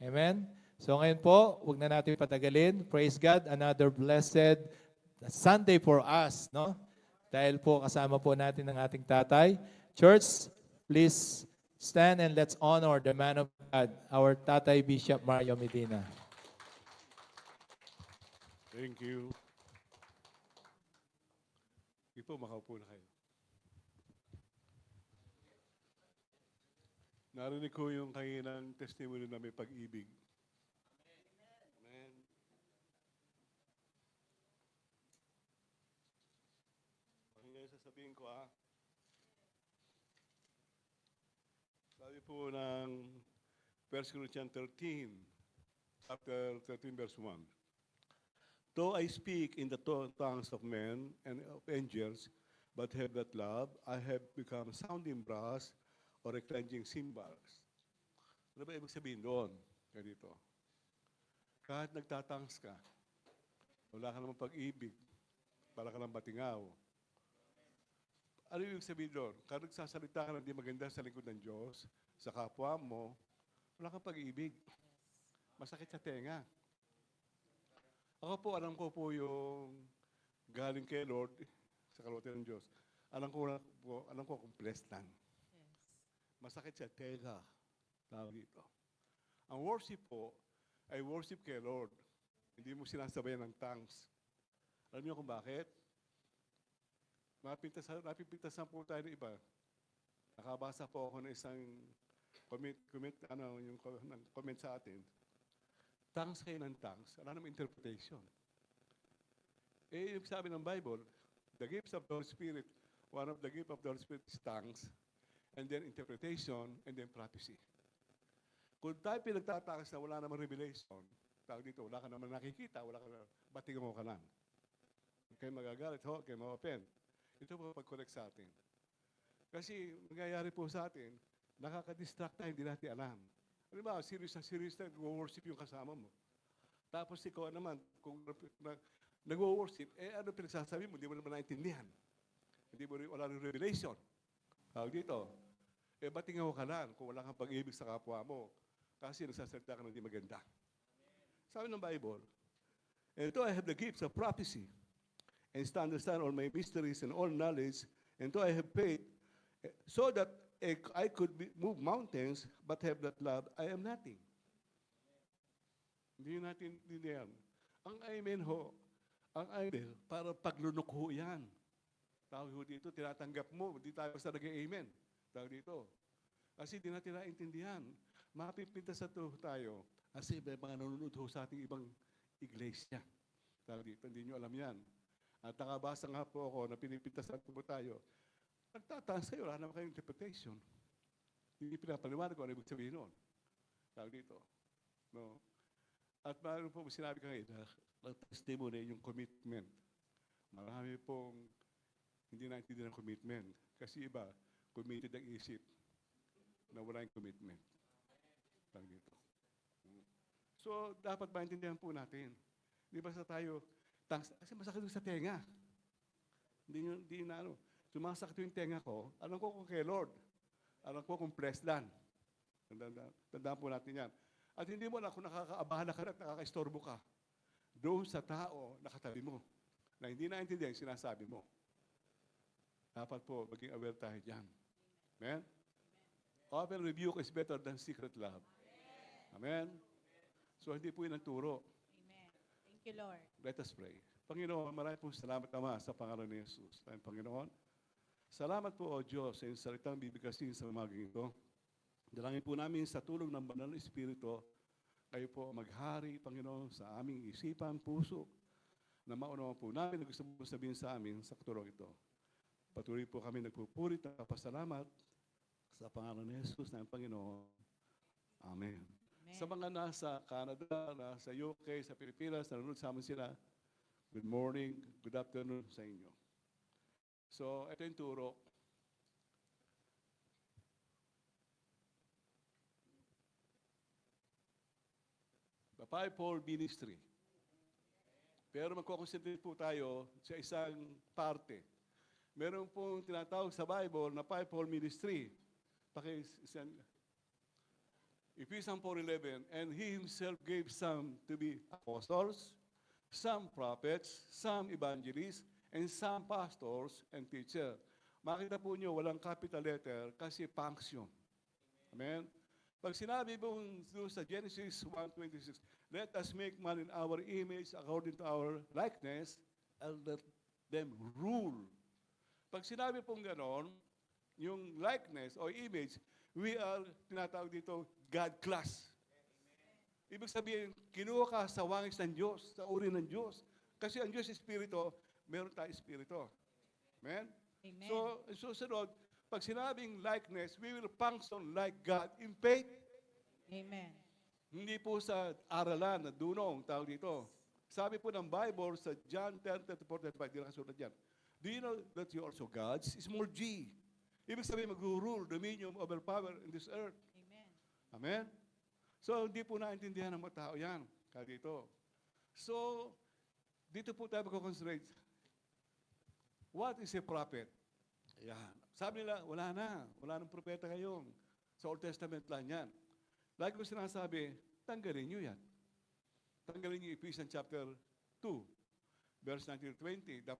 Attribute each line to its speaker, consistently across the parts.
Speaker 1: Amen? So ngayon po, huwag na natin patagalin. Praise God, another blessed Sunday for us, no? Dahil po kasama po natin ang ating tatay. Church, please stand and let's honor the man of God, our Tatay Bishop Mario Medina.
Speaker 2: Thank you. Sige po, makaupo na kayo. Narinig ko yung kaninang testimony na may pag-ibig. Amen. Pakinggan yung sasabihin ko, ha? Sabi po ng 1 Corinthians 13, chapter 13, verse 1. Though I speak in the tongues of men and of angels, but have not love, I have become sounding brass or a clanging cymbals. Ano ba ibig sabihin doon? Ganito. Kahit nagtatangs ka, wala ka namang pag-ibig, para ka lang batingaw. Ano ibig sabihin doon? Kahit nagsasalita ka ng di maganda sa lingkod ng Diyos, sa kapwa mo, wala kang pag-ibig. Masakit sa tenga. Ako po, alam ko po yung galing kay Lord, sa kalwati ng Diyos. Alam ko kung blessed lang. Masakit sa tenga. Tawag dito. Ang worship po, ay worship kay Lord. Hindi mo sinasabayan ng tongues. Alam niyo kung bakit? Napipintasan po tayo ng iba. Nakabasa po ako ng isang comment sa atin. Tongues kayo ng tongues. Wala namang interpretation. Yung sabi ng Bible, the gifts of the Holy Spirit, one of the gifts of the Holy Spirit is tongues, and then interpretation, and then prophecy. Kung tayo pinagtatangas na wala namang revelation, tawag dito, wala ka naman nakikita, wala ka na, batingan mo ka lang. Kayo magagalit, kayo ma-open. Ito po pag-correct sa atin. Kasi nangyayari po sa atin, nakaka-distract tayo, hindi natin alam. Ano ba, serious na nag-worship yung kasama mo. Tapos ikaw naman, kung nag-worship, ano pinagsasabi mo, hindi mo naman naintindihan. Hindi mo wala rin revelation. Tawag dito, batingaw ka lang kung wala kang pag-ibig sa kapwa mo. Kasi nagsasalita ka ng hindi maganda. Sabi ng Bible, and though I have the gifts of prophecy, and to understand all my mysteries and all knowledge, and though I have faith, so that I could move mountains, but have not love, I am nothing. Hindi natin yan. Ang amen ho, ang amen, para paglunok ho yan. Tawag ho dito, tinatanggap mo, hindi tayo basta nag-amen. Tawag dito. Kasi hindi natin naintindihan. Mapipintas sa tayo. Kasi may mga nanonood ho sa ating ibang iglesia. Tawag dito, hindi nyo alam yan. At nakabasa nga po ako na pinipintasan po tayo. Nagtataan sa'yo, wala naman kayong interpretation. Hindi pinapaliwanag ko ano ibig sabihin noon. Tawag dito. No? At mayroon po sinabi ka ngayon, ang testimony, yung commitment. Marami pong hindi naintindihan ng commitment. Kasi iba, committed ang isip na wala yung commitment. Tawag dito. So, dapat maintindihan po natin. Di ba sa tayo, kasi masakit sa tenga. Hindi na ano. Sumasakit yung tenga ko, alam ko kung kay Lord. Alam ko kung blessed lang. Tandaan po natin yan. At hindi mo na kung nakakaabala ka at nakakaistorbo ka. Doon sa tao, nakatabi mo. Na hindi naintindihan yung sinasabi mo. Dapat po, maging aware tayo dyan. Amen? Open rebuke is better than secret love. Amen? So, hindi po yun ang turo.
Speaker 3: Amen. Thank you, Lord.
Speaker 2: Let us pray. Panginoon, maraming po salamat Ama sa pangalan ni Jesus. Panginoon, salamat po, O Diyos, sa iyong salitang bibigkasin sa umagang ito. Dalangin po namin sa tulong ng Banal na Espiritu, kayo po maghari, Panginoon, sa aming isipan, puso, na maunawan po namin na gusto mo sabihin sa amin sa katulong ito. Patuloy po kami nagpupurit at pasalamat sa pangalan ni Jesus na Panginoon. Amen.
Speaker 3: Amen.
Speaker 2: Sa mga nasa Canada, nasa UK, sa Pilipinas, nanonood sa amin sila, good morning, good afternoon sa inyo. So, ito yung turo. The fivefold ministry. Pero magkukonsentrate po tayo sa isang parte. Meron pong tinatawag sa Bible na fivefold ministry. Ephesians 4:11, and he himself gave some to be apostles, some prophets, some evangelists, and some pastors and teachers. Makita po niyo, walang capital letter kasi function. Amen? Pag sinabi mong doon sa Genesis 1:26, let us make man in our image according to our likeness, and let them rule. Pag sinabi pong ganon, yung likeness o image, we are tinatawag dito God class. Ibig sabihin, kinuha ka sa wangis ng Diyos, sa uri ng Diyos. Kasi ang Diyos Espiritu, meron tayong Espiritu. Amen?
Speaker 3: Amen.
Speaker 2: So, susunod, pag sinabing likeness, we will function like God in faith.
Speaker 3: Amen.
Speaker 2: Hindi po sa aralan na dunong, tawag dito. Sabi po ng Bible sa John 10:34-35, di nakasunod yan. Do you know that you are also God's? Small g. Ibig sabihin, mag-rule, dominion, overpower in this earth.
Speaker 3: Amen.
Speaker 2: Amen? So, hindi po naintindihan ng mga tao yan. Kaya dito. So, dito po tayo mag-concentrate. What is a prophet? Yan. Sabi nila, wala na. Wala nang propeta ngayon. Sa Old Testament lang yan. Like ko sinasabi, tanggalin nyo yan. Tanggalin nyo Ephesians chapter 2, verse 19-20. The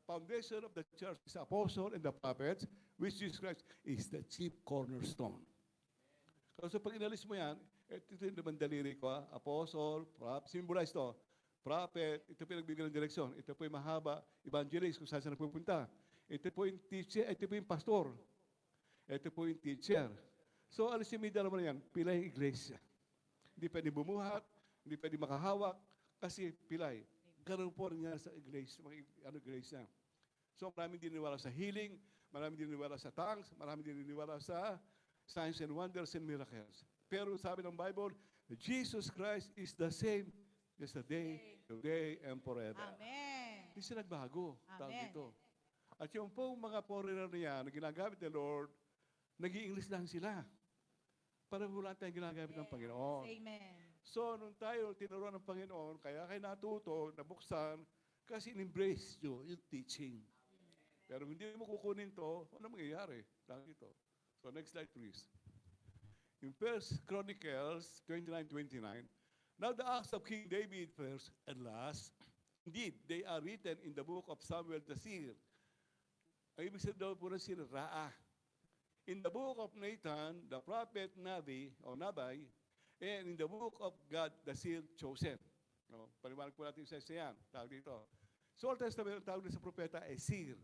Speaker 2: foundation of the church is the apostle and the prophets, which Jesus Christ is the chief cornerstone. So pag inalis mo yan, ito yung naman daliri ko, apostle, symbolize to, prophet, ito po yung nagbibigay ng direksyon. Ito po yung mahaba, evangelist, kung saan siya nagpupunta. Ito po yung teacher, ito po yung pastor. Ito po yung teacher. So, alisin mo yung dalawa na yan, pilay yung iglesia. Hindi pwede bumuhat, hindi pwede makahawak, kasi pilay. Ganun po rin nga sa iglesia, iglesia. So, maraming dininiwala sa healing, maraming dininiwala sa tongues, maraming dininiwala sa signs and wonders and miracles. Pero sabi ng Bible, Jesus Christ is the same yesterday, today, and forever.
Speaker 3: Amen.
Speaker 2: Hindi siya nagbago. Tawag
Speaker 3: Amen.
Speaker 2: dito. At yung pong mga foreigner niya na ginagamit ng Lord, nag-i-English lang sila. Para wala tayong ginagamit ng Panginoon.
Speaker 3: Amen.
Speaker 2: So, nung tayo tinuruan ng Panginoon, kaya kayo natuto, nabuksan, kasi in-embrace nyo yung teaching. Pero hindi mo kukunin to, ano mangyayari? Tawag dito. So, next slide please. In 1 Chronicles 29:29, now the acts of King David first and last, indeed, they are written in the book of Samuel the seer. Ang ibig sabihin daw po ng seer, Raah. In the book of Nathan, the prophet Nabi, o Nabai, and in the book of God, the seer chosen. No, paliwanag po natin sa yan. Tawag dito. So, Old Testament, tawag dito sa propeta ay seer.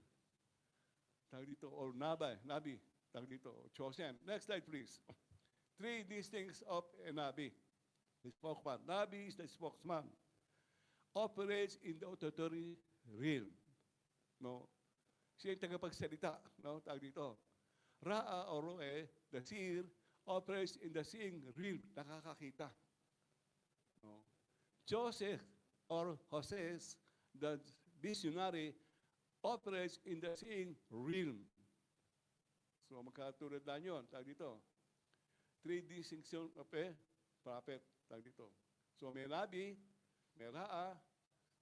Speaker 2: Tawag dito, or Nabi. Tawag dito, chosen. Next slide, please. Three distincts of a Nabi. The spokesman. Nabi is the spokesman. Operates in the auditory realm. No? Siya yung tagapagsalita. No? Tawag dito. Ra'a o Roe, the seer, operates in the seeing realm. Nakakakita. No? Joseph or Jose, the visionary, operates in the seeing realm. So magkatulad lang yun. Tawag dito. Three distinctions of a prophet. Tawag dito. So may Nabi, may Ra'a,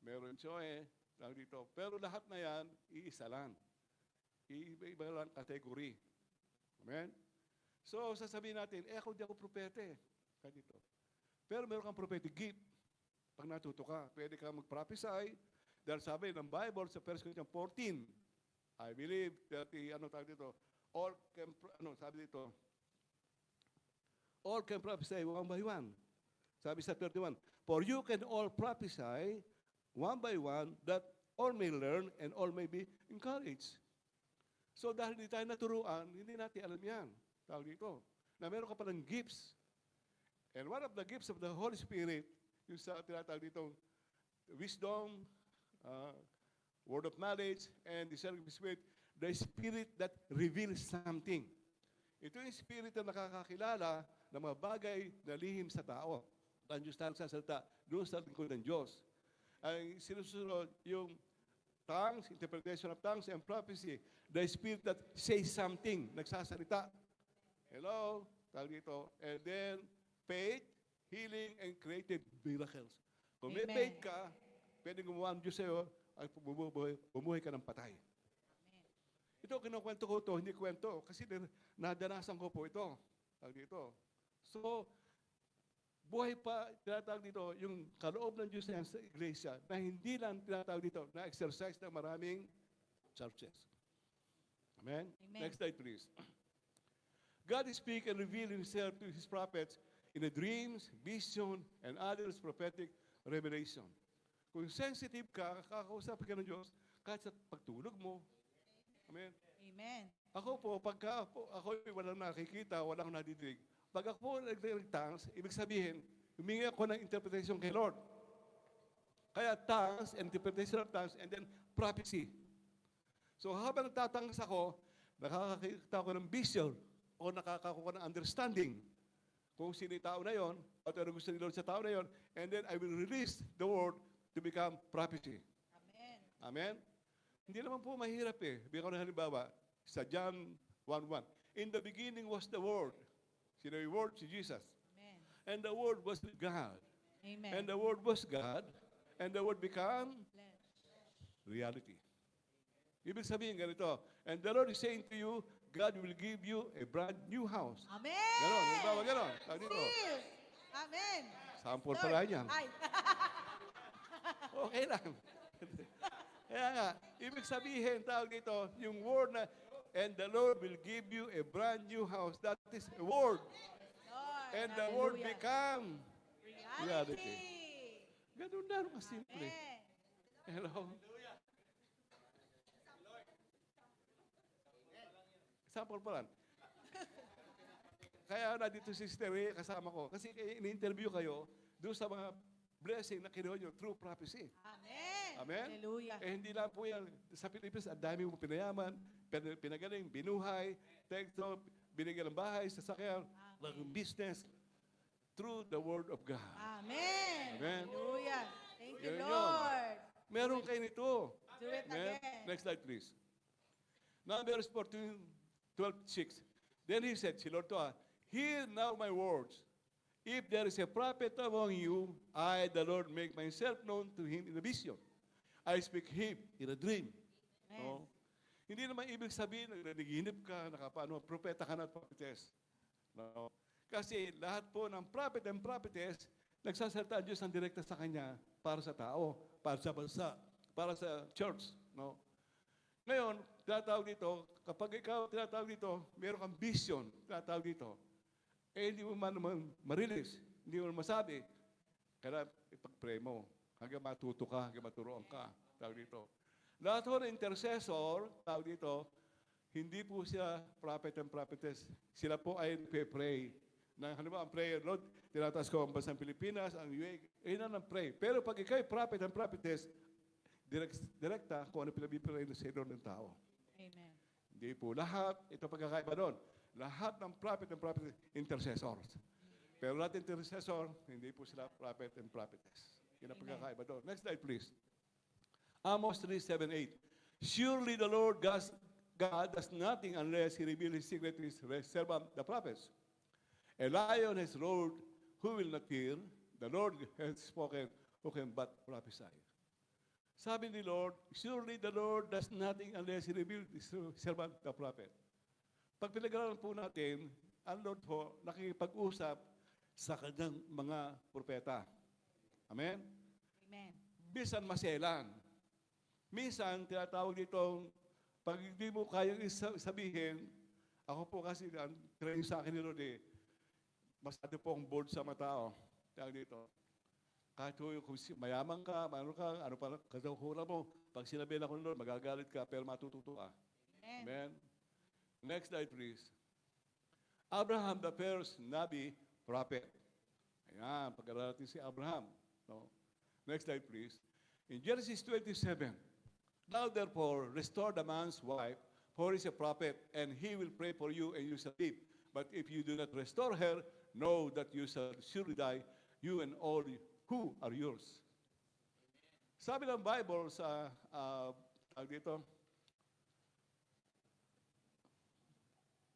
Speaker 2: meron Choe, tawag dito. Pero lahat na yan, iisa lang. Iba-iba lang kategory. Amen? So sasabihin natin, ako di ako propete. Tawag dito. Pero meron kang prophetic gift. Pag natuto ka, pwede kang mag-prophesy. Dahil sabi ng Bible sa 1 Corinthians 14, I believe that tawag dito, all can, sabi dito, all can prophesy one by one. Sabi sa 31, for you can all prophesy one by one that all may learn and all may be encouraged. So dahil hindi tayo naturuan, hindi natin alam yan. Tawag dito, na meron ka palang gifts. And one of the gifts of the Holy Spirit, yung sa tinatawag dito, wisdom, word of knowledge, and discerning of the Spirit, the Spirit that reveals something. Ito yung Spirit na nakakakilala ng mga bagay na lihim sa tao. Ang Diyos na nagsasalita doon sa lingkod ng Diyos. Ang sinusunod yung tongues, interpretation of tongues, and prophecy. The Spirit that says something, nagsasalita. Hello? Tawag dito. And then, faith, healing, and creative miracles. Kung may
Speaker 3: Amen.
Speaker 2: faith ka, pwede gumawa ang Diyos sa'yo, ay bumuhay ka ng patay. Ito, kinukwento ko ito, hindi kwento. Kasi nadanasan ko po ito. Tawag dito. So, buhay pa, tinatawag dito, yung kaloob ng Diyos na yan sa iglesia, na hindi lang tinatawag dito, na exercise ng maraming churches. Amen?
Speaker 3: Amen.
Speaker 2: Next slide, please. God speak and reveal Himself to His prophets in the dreams, vision, and others prophetic revelation. Kung sensitive ka, kakausap ka ng Diyos, kahit sa pagtulog mo. Amen?
Speaker 3: Amen.
Speaker 2: Ako po, pagka ako walang nakikita, walang nadidinig, pag ako nag-tongues, ibig sabihin, humingi ako ng interpretation kay Lord. Kaya tongues, interpretation of tongues, and then prophecy. So habang nagtatangs ako, nakakakita ako ng vision o nakakakuha ng understanding kung sino yung tao na yon, at ano gusto ni Lord sa tao na yon, and then I will release the word to become prophecy.
Speaker 3: Amen.
Speaker 2: Amen? Hindi naman po mahirap eh. Bigyan ko ng halimbawa, sa John 1:1. In the beginning was the Word. Sino yung Word? Si Jesus.
Speaker 3: Amen.
Speaker 2: And the Word was with God.
Speaker 3: Amen.
Speaker 2: And the Word was God. And the Word became
Speaker 3: Flesh.
Speaker 2: reality. Ibig sabihin ganito, and the Lord is saying to you, God will give you a brand new house.
Speaker 3: Amen.
Speaker 2: Ganon, halimbawa ganon. Tawag dito.
Speaker 3: Receive. Amen.
Speaker 2: Sample
Speaker 3: Lord.
Speaker 2: pala yan.
Speaker 3: Ay.
Speaker 2: Okay lang. Kaya nga, ibig sabihin, tawag dito, yung word na, and the Lord will give you a brand new house. That is a word.
Speaker 3: Lord.
Speaker 2: And the word
Speaker 3: Hallelujah.
Speaker 2: become.
Speaker 3: Reality.
Speaker 2: Ganun na, kasimple.
Speaker 3: Amen.
Speaker 2: Hello? Sample pa lang. Kaya na dito si Sister Rhea kasama ko. Kasi in-interview kayo doon sa mga blessing na kinuha nyo through prophecy.
Speaker 3: Amen.
Speaker 2: Amen?
Speaker 3: Hallelujah.
Speaker 2: Eh hindi lang po yan. Sa Pilipinas, ang dami mo pinayaman, pinagaling, binuhay, tekso, binigyan ng bahay, sasakyan, business, through the Word of God.
Speaker 3: Amen.
Speaker 2: Amen.
Speaker 3: Hallelujah. Thank you,
Speaker 2: Yun yun.
Speaker 3: Lord.
Speaker 2: Meron kayo nito.
Speaker 3: Do it
Speaker 2: Amen?
Speaker 3: again.
Speaker 2: Next slide, please. Numbers 14:12-6. Then he said, si Lord to hear now my words. If there is a prophet among you, I, the Lord, make myself known to him in a vision. I speak him in a dream.
Speaker 3: Amen.
Speaker 2: No? Hindi naman ibig sabihin, naghihinip ka, nakapano, propeta ka na at prophetess. No? Kasi lahat po ng prophet and prophetess, nagsasalita ang Diyos ng direkta sa kanya para sa tao, para sa bansa, para sa church. No? Ngayon, tinatawag dito, kapag ikaw tinatawag dito, meron kang vision, tinatawag dito, eh hindi mo man naman marilis, hindi mo masabi, kaya ipag-pray mo, hanggang matuto ka, hanggang maturoan ka, tawag dito. Lahat ho ng intercessor, tawag dito, hindi po sila prophet and prophetess. Sila po ay nagpe-pray. Ano ba ang prayer, Lord? Tinataas ko ang bansang Pilipinas, ang UAE, yun ang pray. Pero pag ikaw ay prophet and prophetess, direkta kung ano pinabipray sa Lord ng tao.
Speaker 3: Amen.
Speaker 2: Hindi po lahat, ito pagkakaiba doon. Lahat ng prophet and prophetess, intercessors. Pero lahat intercessor, hindi po sila prophet and prophetess. Yun ang
Speaker 3: Amen.
Speaker 2: pagkakaiba doon. Next slide, please. Amos 3:7-8. Surely the Lord God does nothing unless He reveals His secret to His servant, the prophets. A lion has roared, who will not fear? The Lord has spoken, who can but prophesy? Sabi ni Lord, surely the Lord does nothing unless He reveals His servant, the prophet. Pag pinag-aralan po natin, ang Lord po nakikipag-usap sa kanyang mga propeta. Amen?
Speaker 3: Amen.
Speaker 2: Minsan maselan. Minsan, tinatawag ditong, pag hindi mo kayang sabihin, ako po kasi, ang training sa akin ni Lord masyado po akong bold sa mga tao. Tawag dito. Kahit kung mayaman ka, ano pa, kasahura mo, pag sinabi na ko ni Lord, magagalit ka, pero matututo ka.
Speaker 3: Amen.
Speaker 2: Amen? Next slide, please. Abraham, the first Nabi, prophet. Ayan, pag-aralan natin si Abraham. No? Next slide, please. In Genesis 27, now therefore, restore the man's wife, for he is a prophet, and he will pray for you, and you shall live. But if you do not restore her, know that you shall surely die, you and all who are yours. Sabi ng Bible sa, dito,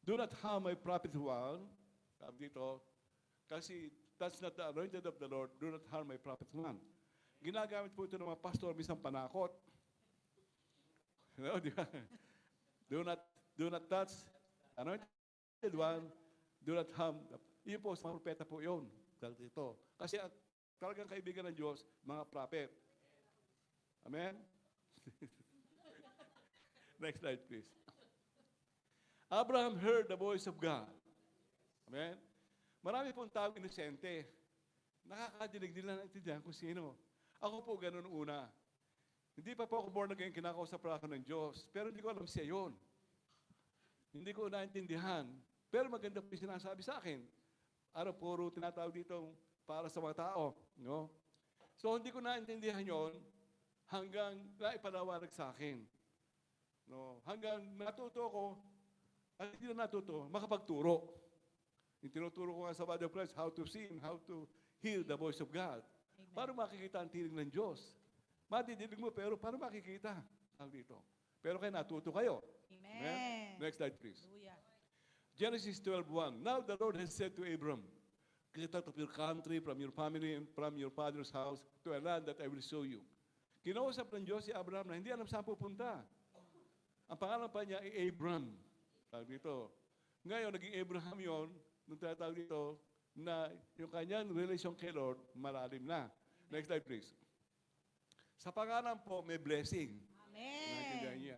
Speaker 2: do not harm my prophet one, sabi dito, kasi that's not the anointed of the Lord, do not harm my prophet one. Ginagamit po ito ng mga pastor, minsan panakot. No, di ba? Do not touch anointed one, do not harm. Yun po, sa mga propeta po yun. Tawag dito. Kasi talagang kaibigan ng Diyos, mga prophet. Amen? Next slide, please. Abraham heard the voice of God. Amen? Marami pong taong inosente. Nakakadinig nila naintindihan kung sino. Ako po ganun una. Hindi pa po ako born again, kinakausap pa ako ng Diyos. Pero hindi ko alam siya yun. Hindi ko naintindihan. Pero maganda po yung sinasabi sa akin. Puro tinatawag dito para sa mga tao. No? So hindi ko naintindihan yon hanggang naipalawanag sa akin. No? Hanggang natuto ko, at hindi na natuto, makapagturo. Yung tinuturo ko nga sa body of Christ, how to sing, how to hear the voice of God.
Speaker 3: Amen.
Speaker 2: Para makikita ang tinig ng Diyos. Madidinig mo, pero para makikita ang dito. Pero kaya natuto kayo.
Speaker 3: Amen.
Speaker 2: Next slide, please.
Speaker 3: Hallelujah.
Speaker 2: Genesis 12:1. Now the Lord has said to Abram, get out of your country, from your family, and from your father's house, to a land that I will show you. Kinausap ng Diyos si Abraham na hindi alam saan pupunta. Ang pangalan pa niya ay Abram. Tawag dito. Ngayon, naging Abraham yon nung tinatawag dito, na yung kanyang relasyon kay Lord, malalim na. Next slide, please. Sa pangalan po, may blessing. Naintindihan
Speaker 3: Amen.
Speaker 2: niya.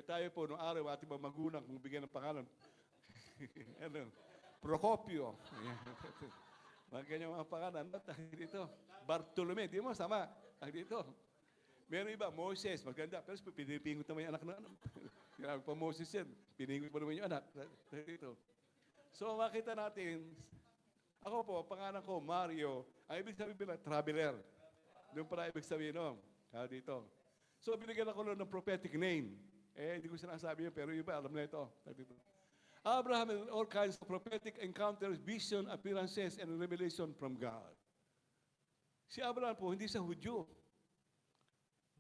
Speaker 2: Tayo po, noong araw, ating mga magulang, kung bigyan ng pangalan, ano, Procopio. Mga ganyan mga pangalan. Dito, Bartolome, di mo, sama. Dito. Meron iba, Moses, maganda. Pero pinipingot naman yung anak na anak. Sinabi pa Moses yan. Pinipingot pa naman yung anak. Dito. So makita natin, ako po, pangalan ko, Mario. Ang ibig sabihin nila, traveler. Doon para ibig sabihin, no? Dito. So binigyan ako ng prophetic name. Hindi ko sinasabi yun, pero iba, alam na ito. Dito. Abraham had all kinds of prophetic encounters, vision, appearances, and revelation from God. Si Abraham po, hindi siya Hudyo.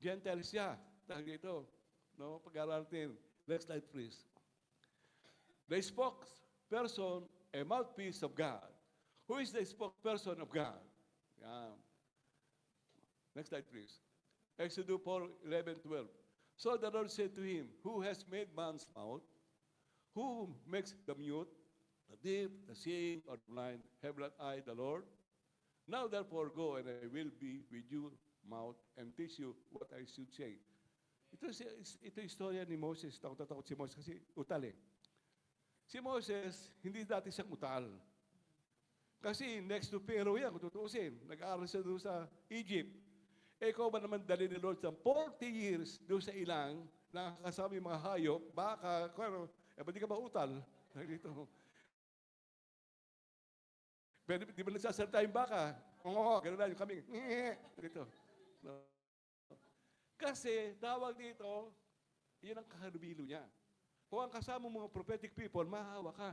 Speaker 2: Gentile siya. Tawag dito. No? Pag-aaral natin. Next slide, please. The spokesperson, a mouthpiece of God. Who is the spokesperson of God? Yeah. Next slide, please. Exodus 4:11-12. So the Lord said to him, who has made man's mouth? Who makes the mute, the deaf, the seeing, or the blind? Have not I the Lord? Now therefore go, and I will be with you mouth and teach you what I should say. Ito istorya ni Moses. Takot si Moses kasi utal eh. Si Moses, hindi dati siyang utal. Kasi next to Pharaoh yan, kung tutuusin. Nag-aaral siya doon sa Egypt. Ikaw ba naman dali ni Lord sa 40 years doon sa ilang, nakakasama yung mga hayop, baka, ba't di ka ba utal? Dito. Pero di ba nagsasalita yung baka? Oo, gano'n na yung kami. Dito. No. Kasi, tawag dito, yun ang kahalubilo niya. Kung ang kasama mga prophetic people, mahahawa ka.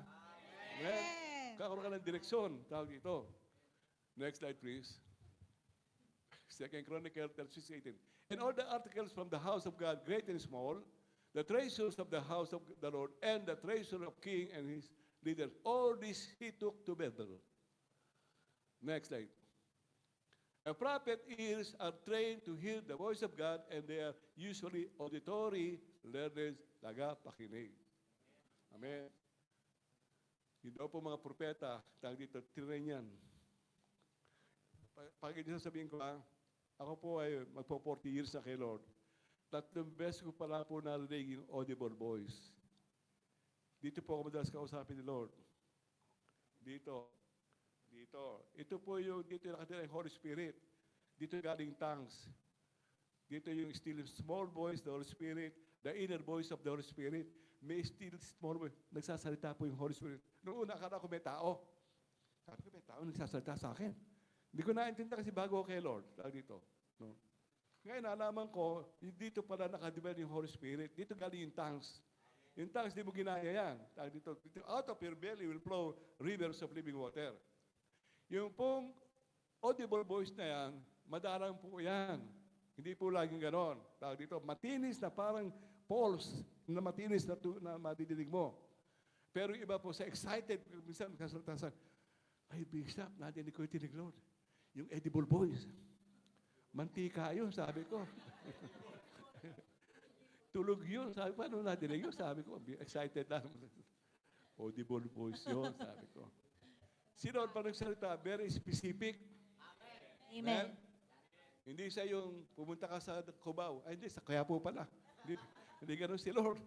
Speaker 2: Amen. Kakaroon ka ng direksyon. Tawag dito. Next slide, please. 2 Chronicles 6:18. And all the articles from the house of God, great and small, the treasures of the house of the Lord, and the treasure of king and his leaders, all this he took to Bethel. Next slide. A prophet ears are trained to hear the voice of God, and they are usually auditory learners, tagapakinig. Amen. Yung daw po mga propeta, tawag dito, tirain yan. Pag sabihin ko, ako po ay magpo-40 years na kay Lord. Tatlong beses ko pala po narinig yung audible voice. Dito po ako madalas kausapin ni Lord. Dito. Ito po yung, dito nakatira yung Holy Spirit. Dito galing tongues. Dito yung still small voice, the Holy Spirit, the inner voice of the Holy Spirit. May still small voice. Nagsasalita po yung Holy Spirit. Noong una, akala ko may tao. Sabi ko, may tao nagsasalita sa akin. Hindi ko naintindihan kasi bago kay Lord. Dito. No? Ngayon, nalaman ko, dito pala nakadevelop yung Holy Spirit. Dito galing yung tongues. Yung tongues, di mo ginaya yan. Dito, out of your belly will flow rivers of living water. Yung pong audible voice na yan, madalang po yan. Hindi po laging ganon. Dito, matinis na parang pulse na matinis na madidinig mo. Pero yung iba po sa excited, minsan kasaltasan, ay, Bishop, nadinig ko yung tinig Lord. Yung edible voice. Mantika yun, sabi ko. Tulog yun. Sabi ko, ano nadinig yun? Sabi ko, excited lang. Audible voice yun, sabi ko. Si Lord pa nagsalita, very specific.
Speaker 3: Amen.
Speaker 2: Hindi siya yung pumunta ka sa Cubao. Ay, hindi, sa Quiapo pala. Hindi ganun si Lord.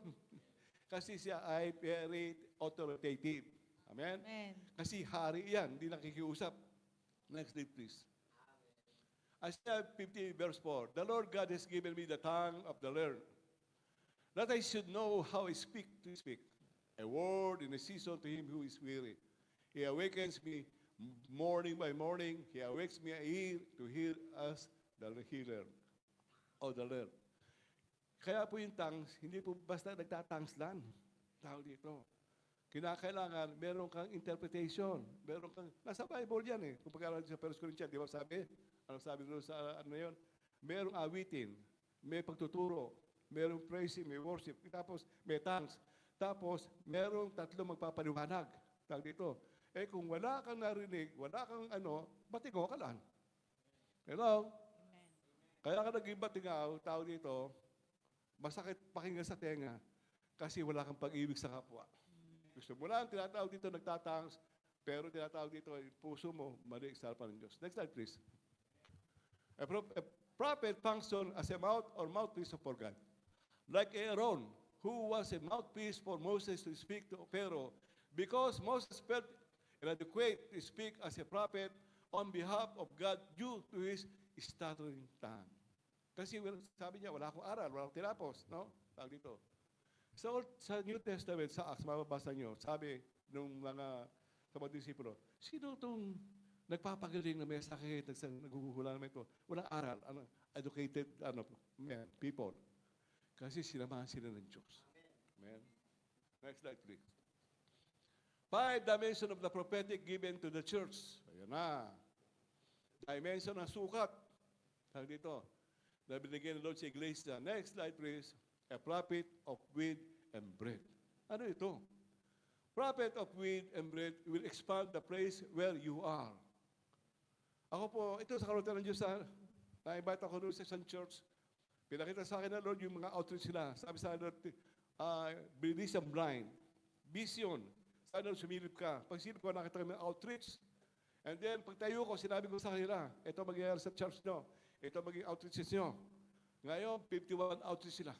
Speaker 2: Kasi siya ay very authoritative. Amen?
Speaker 3: Amen.
Speaker 2: Kasi hari yan, hindi nakikiusap. Next day, please. Isaiah 50 verse 4, the Lord God has given me the tongue of the learned, that I should know how I speak to speak. A word in a season to him who is weary. He awakens me morning by morning. He awakes me a ear to hear us, the healer, or the learned. Kaya po yung tongues, hindi po basta nagtatangs lang. Tawag dito. Kinakailangan, meron kang interpretation. Meron kang, nasa Bible yan eh. Kung pag-aaral sa 1 Corinthians, di ba sabi? Ano sabi doon sa ano yun? Merong awitin, may pagtuturo, merong praising, may worship, tapos may tongues. Tapos, merong tatlo magpapaliwanag. Tawag dito. Eh kung wala kang narinig, wala kang ano, batigo ka lang. Hello?
Speaker 3: Amen.
Speaker 2: Kaya ka naging batigaw, tao dito, masakit pakinggan sa tenga kasi wala kang pag-ibig sa kapwa. Gusto mo lang, tinatawag dito, nagtatangs, pero tinatawag dito, yung puso mo, mali sa harapan ng Diyos. Next slide, please. A prophet functions as a mouth or mouthpiece for God. Like Aaron, who was a mouthpiece for Moses to speak to Pharaoh, because Moses felt inadequate to speak as a prophet on behalf of God due to his stuttering tongue. Kasi sabi niya, wala akong aral, wala akong tinapos, no? Tawag dito. So, sa New Testament, sa Acts, mababasa niyo, sabi ng sa mga disipulo, sino itong nagpapagaling na may sakit, naguguhula naman ito? Walang aral, educated people. Kasi sinamahan sila ng Diyos. Amen. Next slide, please. 5 dimensions of the prophetic given to the church. Ayan na. Dimension ng sukat. Tawag dito. Na binigyan ng Lord sa iglesia. Next slide, please. A prophet of wind and breath. Ano ito? Prophet of wind and breath will expand the place where you are. Ako po, ito sa karutan ng Diyos, na-invite ako doon sa isang church. Pinakita sa akin ng Lord yung mga outreach sila. Sabi sa Lord, release ang blind. Vision. Sabi na sumilip ka. Pag silip ko, nakita kami outreach. And then, pag tayo ko, sinabi ko sa kanila, ito magyayari sa church nyo. Ito maging outreaches nyo. Ngayon, 51 outreach sila.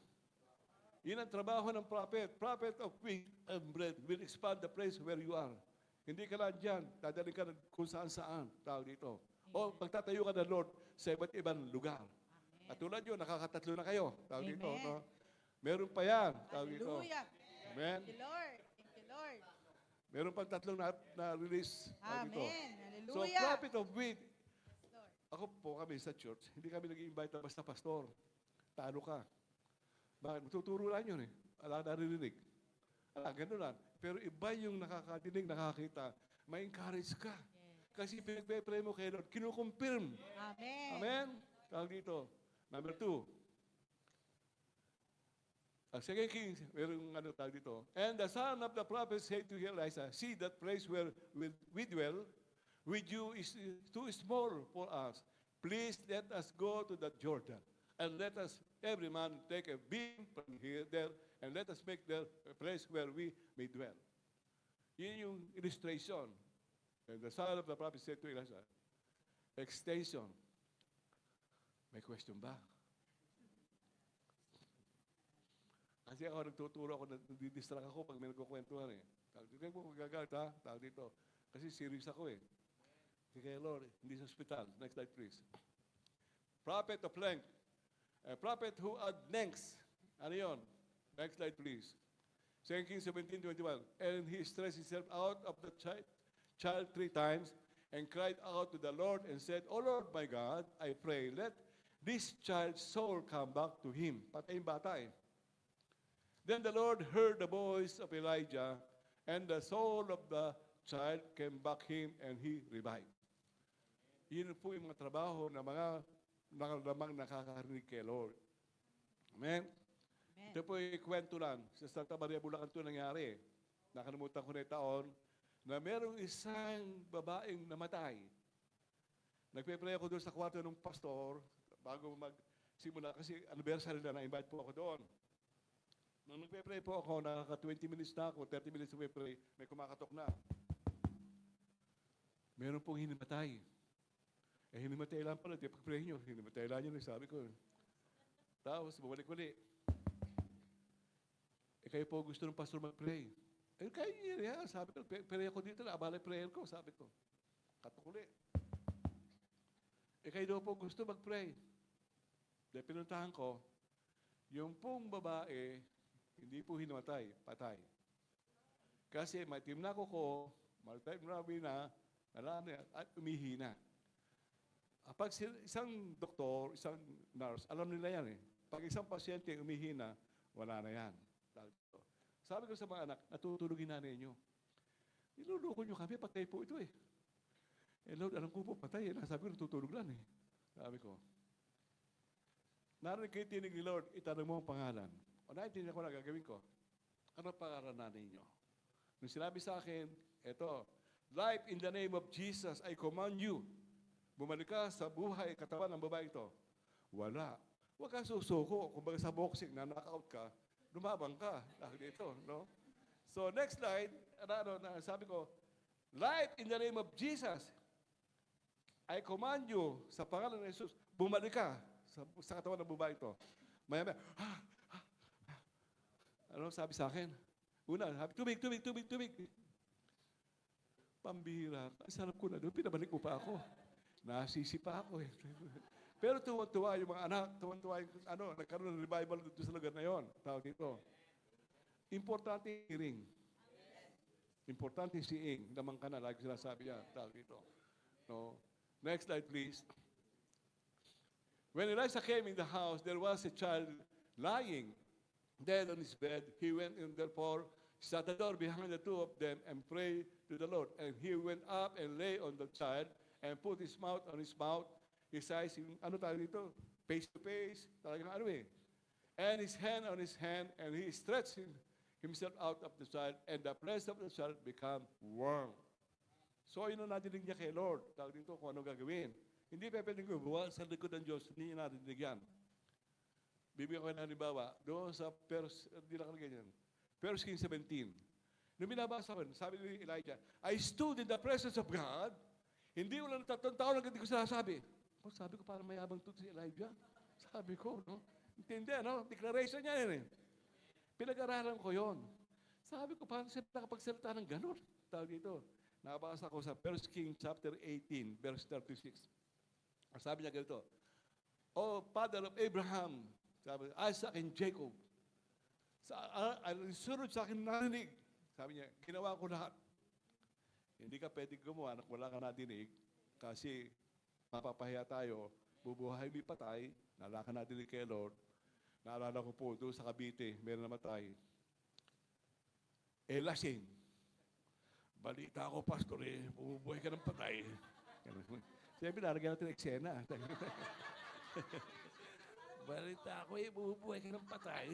Speaker 2: Yun ang trabaho ng prophet. Prophet of wind and breath will expand the place where you are. Hindi ka lang dyan. Dadaling ka kung saan-saan. Tawag dito. O pagtatayo ka ng Lord sa iba't ibang lugar. At tulad yun, nakakatatlo na kayo. Tawag dito.
Speaker 3: Amen.
Speaker 2: No? Meron pa yan. Tawag dito.
Speaker 3: Hallelujah.
Speaker 2: Amen.
Speaker 3: Thank you, Lord. Thank you, Lord.
Speaker 2: Meron pang tatlong na-release.
Speaker 3: Amen.
Speaker 2: So,
Speaker 3: Hallelujah.
Speaker 2: prophet of wind.
Speaker 3: Lord.
Speaker 2: Ako po kami sa church, hindi kami nag-i-invite na basta pastor. Talo ka. Bakit? Matuturo lang yun eh. Wala naririnig. Ganun lang. Pero iba yung nakakadinig, nakakita. May encourage ka.
Speaker 3: Yes.
Speaker 2: Kasi pinagpe-pray mo kay Lord, kinukumpirm.
Speaker 3: Amen.
Speaker 2: Amen? Tawag dito. Number 2. Second Kings, merong tawag dito. And the son of the prophet said to Elisha, see that place where we dwell, with you is too small for us. Please let us go to the Jordan, and let us, every man, take a beam from here, there, and let us make there a place where we may dwell. Yun yung illustration. And the son of the prophet said to Elisha, extension. May question ba? Kasi ako nagtuturo ako, nadidistract ako pag may nagkukwentuhan eh. Tawag dito, huwag mo magagalit ha, tawag dito. Kasi serious ako eh. Kaya Lord, hindi sa hospital. Next slide please. Prophet of length. A prophet who had lengths. Ano yun? Next slide please. 2 Kings 17:21. And he stretched himself out of the child 3 times and cried out to the Lord and said, O Lord my God, I pray, let this child's soul come back to him. Patay yung bata eh. Then the Lord heard the voice of Elijah, and the soul of the child came back him, and he revived. Yun po yung mga trabaho na mga nakaramang nakakarinig kay Lord. Amen?
Speaker 3: Amen.
Speaker 2: Ito po yung kwento lang. Sa Santa Maria, Bulacan ito nangyari. Nakalimutan ko na yung taon na merong isang babaeng namatay. Nagpe-pray ako doon sa kwarto ng pastor bago magsimula kasi anniversary na na-invite po ako doon. Nung nagpe-pray po ako, 20 minutes na ako, 30 minutes nagpe-pray, may kumakatok na. Meron pong hinimatay. Hinimatay lang pala, di pag-pray nyo. Hinimatay lang yun, sabi ko. Tapos, bumalik ulit. Kayo po gusto ng pastor mag-pray. Kayo niya, sabi ko, pray ako dito na, abala prayer ko, sabi ko. Katukuli. Kayo daw po gusto mag-pray. Dahil pinuntahan ko, yung pong babae, hindi po hinamatay, patay. Kasi may team na ko, maltay marami na, at umihina. Pag isang doktor, isang nurse, alam nila yan eh. Pag isang pasyente umihina, wala na yan. Sabi ko sa mga anak, natutulogin nanay nyo. Niluloko nyo kami, patay po ito eh. Lord, alam ko po, patay eh. Sabi ko, natutulog lang eh. Sabi ko, narinig kayo tinig ni Lord, itanong mo ang pangalan. O naintindihan ko na gagawin ko. Ano pangalan nanay nyo? Nung sinabi sa akin, eto, life in the name of Jesus, I command you. Bumalik ka sa buhay, katawan ng babae ito. Wala. Huwag ka susuko. Kung baga sa boxing, na-knockout ka, lumabang ka. Dito, no? So, next slide, sabi ko, life in the name of Jesus, I command you, sa pangalan ng Jesus, bumalik ka sa katawan ng babae ito. Maya-maya, ano sabi sa akin? Una, sabi, tubig. Pambihira. Ang sarap ko na doon, pinabalik mo pa ako. Nasisi pa ako eh. Pero tuwan-tuwa yung mga anak, tuwan-tuwa yung nagkaroon ng revival dito sa lugar na yon. Tawag dito. Importante hearing. Importante seeing. Naman ka na, lagi sinasabi niya. Tawag dito. No? Next slide, please. When Elijah came in the house, there was a child lying dead on his bed. He went in, therefore, shut the door behind the two of them and prayed to the Lord. And he went up and lay on the child and put his mouth on his mouth, his eyes, face to face, talagang and his hand on his hand, and he stretched himself out of the child, and the flesh of the child became warm. So, yun ang nadinig niya kay Lord. Tawag dito kung ano gagawin. Hindi pa pwedeng gumawa sa likod ng Diyos, hindi niya nadinig yan. Bibigyan ko ng halimbawa, doon sa hindi lang ganyan. 1 Kings 17. Nung binabasa ko, sabi ni Elijah, I stood in the presence of God. Hindi wala na 3 taon na hindi ko sinasabi. Sabi ko, parang mayabang to si Elijah. Sabi ko, no? Intindi, no? Declaration niya yun eh. Pinag-aralan ko yon. Sabi ko, paano siya nakapagsalita ng ganun? Tawag dito. Nabasa ko sa 1 Kings chapter 18, verse 36. Sabi niya ganito, O Father of Abraham, sabi, Isaac and Jacob, sunod sa akin narinig. Sabi niya, ginawa ko lahat. Hindi ka pwedeng gumawa na wala ka nadinig kasi mapapahiya tayo, bubuhay may patay, nala ka nadinig kay Lord. Naalala ko po, doon sa Cavite, meron namatay. Lasing. Balita ko, pastor, bubuhay ka ng patay. Siyempre, nalagyan natin eksena. Balita ko, bubuhay ka ng patay.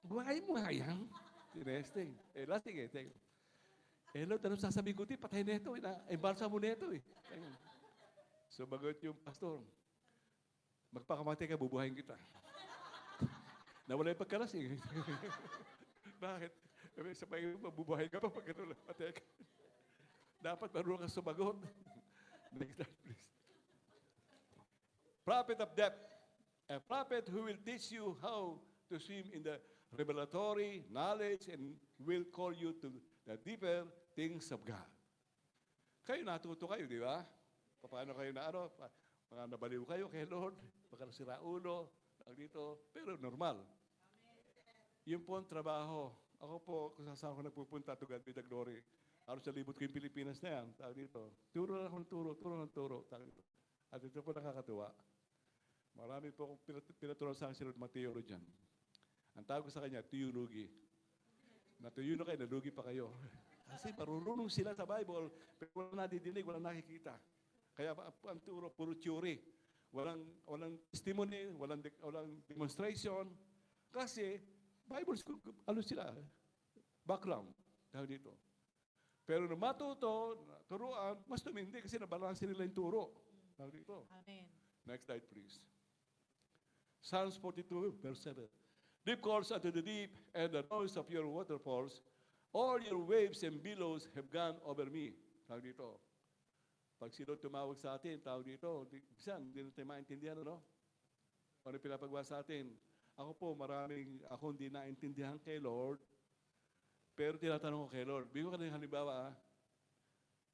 Speaker 2: Buhay mo nga yan. Tinesting. Lasing eh. Lord, anong sasabihin ko, patay na ito. Embalsa mo na ito eh. Sumagot yung pastor, magpakamatay ka, bubuhayin kita. Nawala yung pagkalasing. Bakit? Sabay mo, mabubuhay ka pa pag gano'n lang, patay ka. Dapat marunong ka sumagot. Next slide, please. Prophet of depth. A prophet who will teach you how to swim in the revelatory knowledge and will call you to the deeper things of God. Kayo natuto kayo, di ba? Paano kayo mga nabaliw kayo kay Lord, baka nasira ulo, dito, pero normal. Yun po ang trabaho. Ako po, kung saan ko nagpupunta, to God be the glory. Halos sa libot ko yung Pilipinas na yan, tawag dito. Turo lang akong turo, tawag dito. At ito po nakakatuwa. Marami po akong pinaturuan sa akin si Lord Mateo dyan. Ang tawag ko sa kanya, tuyulugi. Natuyo na kayo, nalugi pa kayo. Kasi marunong sila sa Bible, pero walang nadidinig, walang nakikita. Kaya ang turo, puro theory. Walang testimony, walang demonstration. Kasi, Bible school, sila? Background. Dahil dito. Pero nung matuto, turuan, mas tumindi kasi nabalansin nila yung turo. Dahil dito.
Speaker 3: Amen.
Speaker 2: Next slide, please. Psalms 42, verse 7. Deep calls unto the deep, and the noise of your waterfalls, all your waves and billows have gone over me. Tawag dito. Pag sino tumawag sa atin, tawag dito, minsan, hindi natin maintindihan, ano? Ano pinapagawa sa atin? Ako po, ako hindi naintindihan kay Lord, pero tinatanong ko kay Lord. Bigyan ko ka ng halimbawa,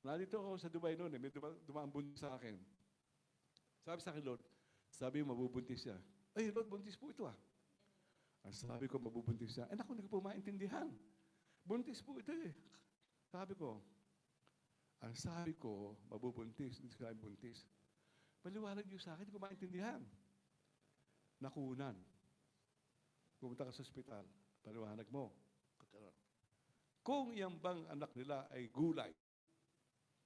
Speaker 2: nandito ako sa Dubai noon, may dumaan buntis sa akin. Sabi sa akin, Lord, sabi mabubuntis siya. Ay, Lord, buntis po ito ah. Sabi ko, mabubuntis siya. Eh, naku, hindi ko po maintindihan. Buntis po ito eh. Sabi ko, mabubuntis, hindi ko buntis. Paliwanag niyo sa akin, hindi ko maintindihan. Nakunan. Pumunta ka sa ospital, paliwanag mo. Kung yung bang anak nila ay gulay,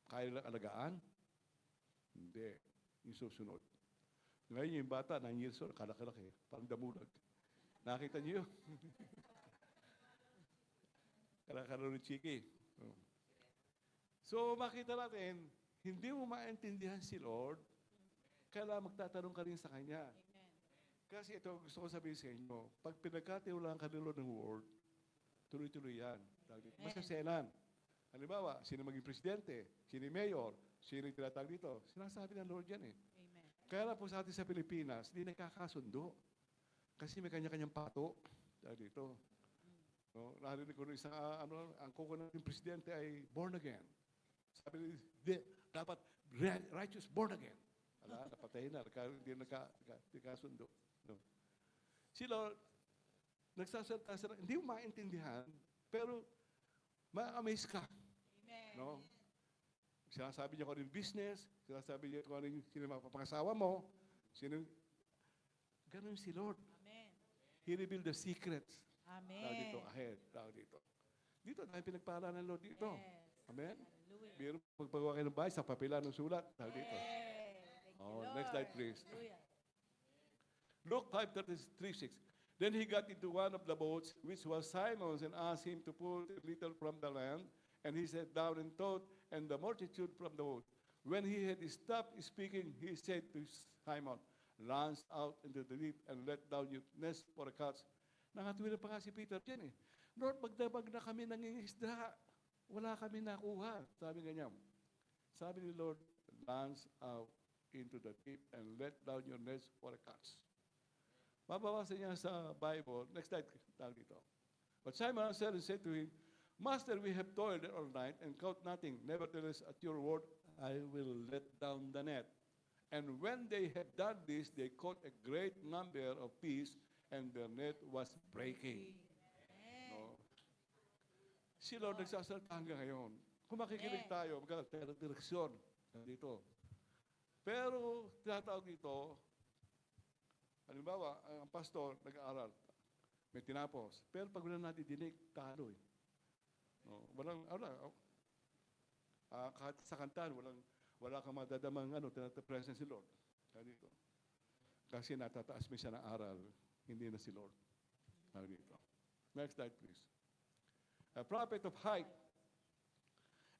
Speaker 2: kaya nilang alagaan? Hindi. Yung susunod. Ngayon yung bata, 9 years old, kalaki-laki, parang damulag. Nakita niyo yun? Kalakalo ni Chiki. Oh. So, makita natin, hindi mo maintindihan si Lord, kailangan magtatanong ka rin sa Kanya.
Speaker 3: Amen.
Speaker 2: Kasi ito, gusto ko sabihin sa inyo, pag pinagkatiwalaan ka ni Lord ng Word, tuloy-tuloy yan. Masaselan. Halimbawa, sino maging presidente, sino yung mayor, sino yung tinatawag dito, sinasabi ng Lord yan eh.
Speaker 3: Amen.
Speaker 2: Kaya lang po sa atin sa Pilipinas, hindi nagkakasundo. Kasi may kanya-kanyang pato. Dito. No, narinig ko ng isang, ang kuko ng presidente ay born again. Sabi niya, dapat righteous born again. Napatay na, hindi nagkasundo. No. Si Lord, nagsasalita sila, hindi mo maintindihan, pero ma-amaze ka.
Speaker 3: Amen.
Speaker 2: No? Sinasabi niya kung ano yung business, sinasabi niya kung ano yung sino mapapangasawa mo, ganun si Lord.
Speaker 3: Amen.
Speaker 2: He revealed the secrets.
Speaker 3: Amen.
Speaker 2: Tawag dito, ahead. Tawag dito. Dito, dahil pinagpala ng Lord dito.
Speaker 3: Yes.
Speaker 2: Amen?
Speaker 3: Hallelujah.
Speaker 2: Biro magpagawa kayo ng bahay sa papila ng sulat. Tawag dito.
Speaker 3: Hey, thank you,
Speaker 2: Oh,
Speaker 3: Lord.
Speaker 2: next slide, please.
Speaker 3: Hallelujah.
Speaker 2: Luke 5:33-6. Then he got into one of the boats, which was Simon's, and asked him to pull a little from the land. And he sat down and taught, and the multitude from the boat. When he had stopped speaking, he said to Simon, launch out into the deep and let down your nets for a catch. Nakatuwid pa nga si Peter dyan eh. Lord, magdabag na kami nangingisda. Wala kami nakuha. Sabi ganyan. Sabi ni Lord, launch out into the deep and let down your nets for a catch. Mababasa niya sa Bible. Next slide. Tawag dito. But Simon answered and said to him, Master, we have toiled all night and caught nothing. Nevertheless, at your word, I will let down the net. And when they had done this, they caught a great number of fish, and their net was breaking. No? Si Lord nagsasalita hanggang ngayon. Kung makikinig tayo, magkakaroon ng direksyon dito. Pero, tinatawag dito, halimbawa, ang pastor nag-aaral, may tinapos. Pero pag wala natin dinig, talo eh. No, kahit sa kantaan, wala kang madadamang presence si Lord. Dito. Kasi natataas mo siya ng aral, hindi na si Lord. Dito. Next slide, please. A prophet of height.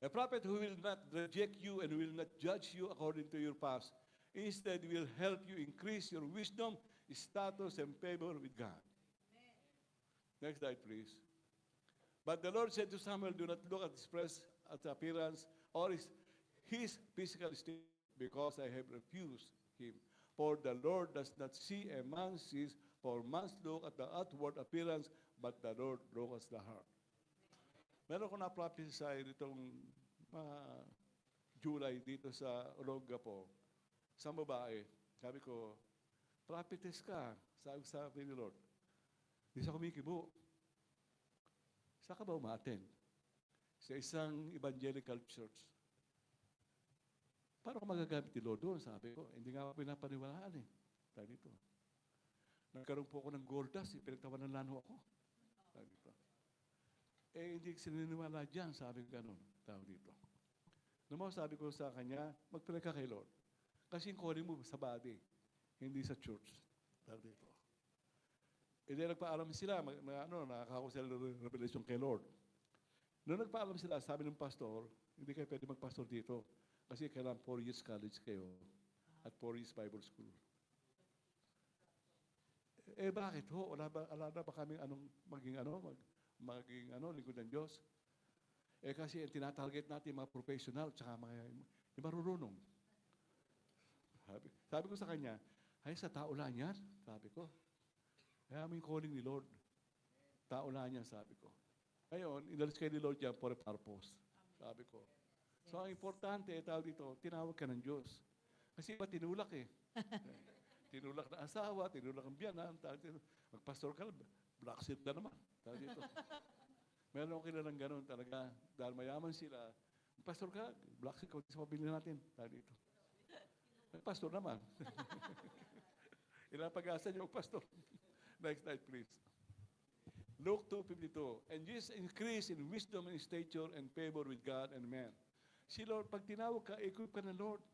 Speaker 2: A prophet who will not reject you and will not judge you according to your past. Instead, will help you increase your wisdom, status, and favor with God. Next slide, please. But the Lord said to Samuel, do not look at his appearance or his physical state, because I have refused him. For the Lord does not see a man sees, for man look at the outward appearance, but the Lord looks at the heart. Meron ko na-prophesy ditong July dito sa Olongapo, sa babae. Sabi ko, prophetess ka, sabi ni Lord. Di siya kumikibo. Saan ka ba umaten? Sa isang evangelical church. Paano ko magagamit ni Lord doon? Sabi ko, hindi nga ako pinapaniwalaan eh. Sabi dito. Nagkaroon po ako ng gold dust, pinagtawanan lano ako. Sabi dito. Hindi sininiwala dyan, sabi ko ganun. Tawag dito. Naman sabi ko sa kanya, magpila ka kay Lord. Kasi yung calling mo sa body, hindi sa church. Tawag dito. Hindi nagpaalam sila, nakakakuha sila ng revelation kay Lord. Noong nagpaalam sila, sabi ng pastor, hindi kayo pwede magpastor dito. Kasi kailangan 4 years college kayo at 4 years Bible school. Bakit ho? Wala na ba kami maging lingkod ng Diyos? Kasi tinatarget natin mga professional tsaka mga yung marurunong. Sabi ko sa kanya, ay sa tao lang yan, sabi ko. Kaya may calling ni Lord. Tao lang yan, sabi ko. Ngayon, inalis kayo ni Lord yan for a purpose, sabi ko. So ang importante, tawag dito, tinawag ka ng Diyos. Kasi iba tinulak eh. Tinulak na asawa, tinulak ang biyanan, tawag dito. Magpastor ka, black sheep na naman, tawag dito. Meron ako kilalang ganun talaga. Dahil mayaman sila. Pastor ka, black sheep ka sa pamilya natin. Dahil dito. Pastor naman. Ilang pag-asa niyo, pastor. Next slide, please. Luke 2:52. And Jesus increased in wisdom and stature and favor with God and men. Si Lord, pag tinawag ka, equip ka ng Lord.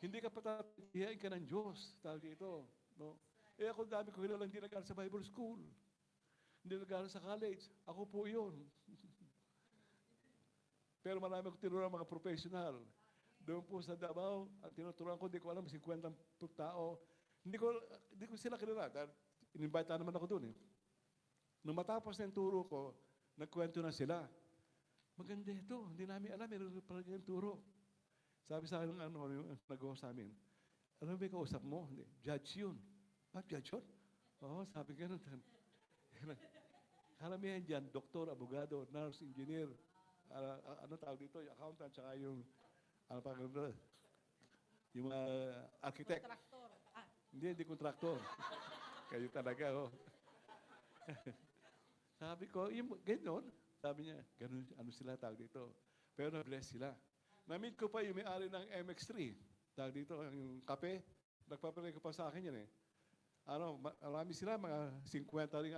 Speaker 2: Hindi ka patatihain ka ng Diyos. Tawag dito. No? Ako dami ko kilalang hindi nag-aaral sa Bible School. Hindi nag-aaral sa college. Ako po yun. Pero marami akong tinuruan mga professional. Doon po sa Davao, ang tinuturuan ko, hindi ko alam, 50 tao. Hindi ko sila kilala. Dahil in-invite naman ako doon eh. Nung matapos na yung turo ko, nagkwento na sila. Maganda ito. Hindi namin alam, meron pala yung turo. Sabi sa akin ng yung nag-host sa amin, alam mo ba kausap mo? Hindi. Judge yun. Judge yun? Oo, sabi ganun. Karamihan dyan, doktor, abogado, nurse, engineer, ano tawag dito, yung accountant, tsaka yung, ano pa, yung mga architect.
Speaker 3: Kontraktor.
Speaker 2: Hindi kontraktor. Kayo talaga, oh. Sabi ko, yung gano'n, sabi niya, gano'n, ano sila, tawag dito. Pero na-bless sila. Na-meet ko pa yung may-ari ng MX3. Tawag dito, yung kape, nagpapalay ko pa sa akin yan eh. Marami sila, mga 50 rin,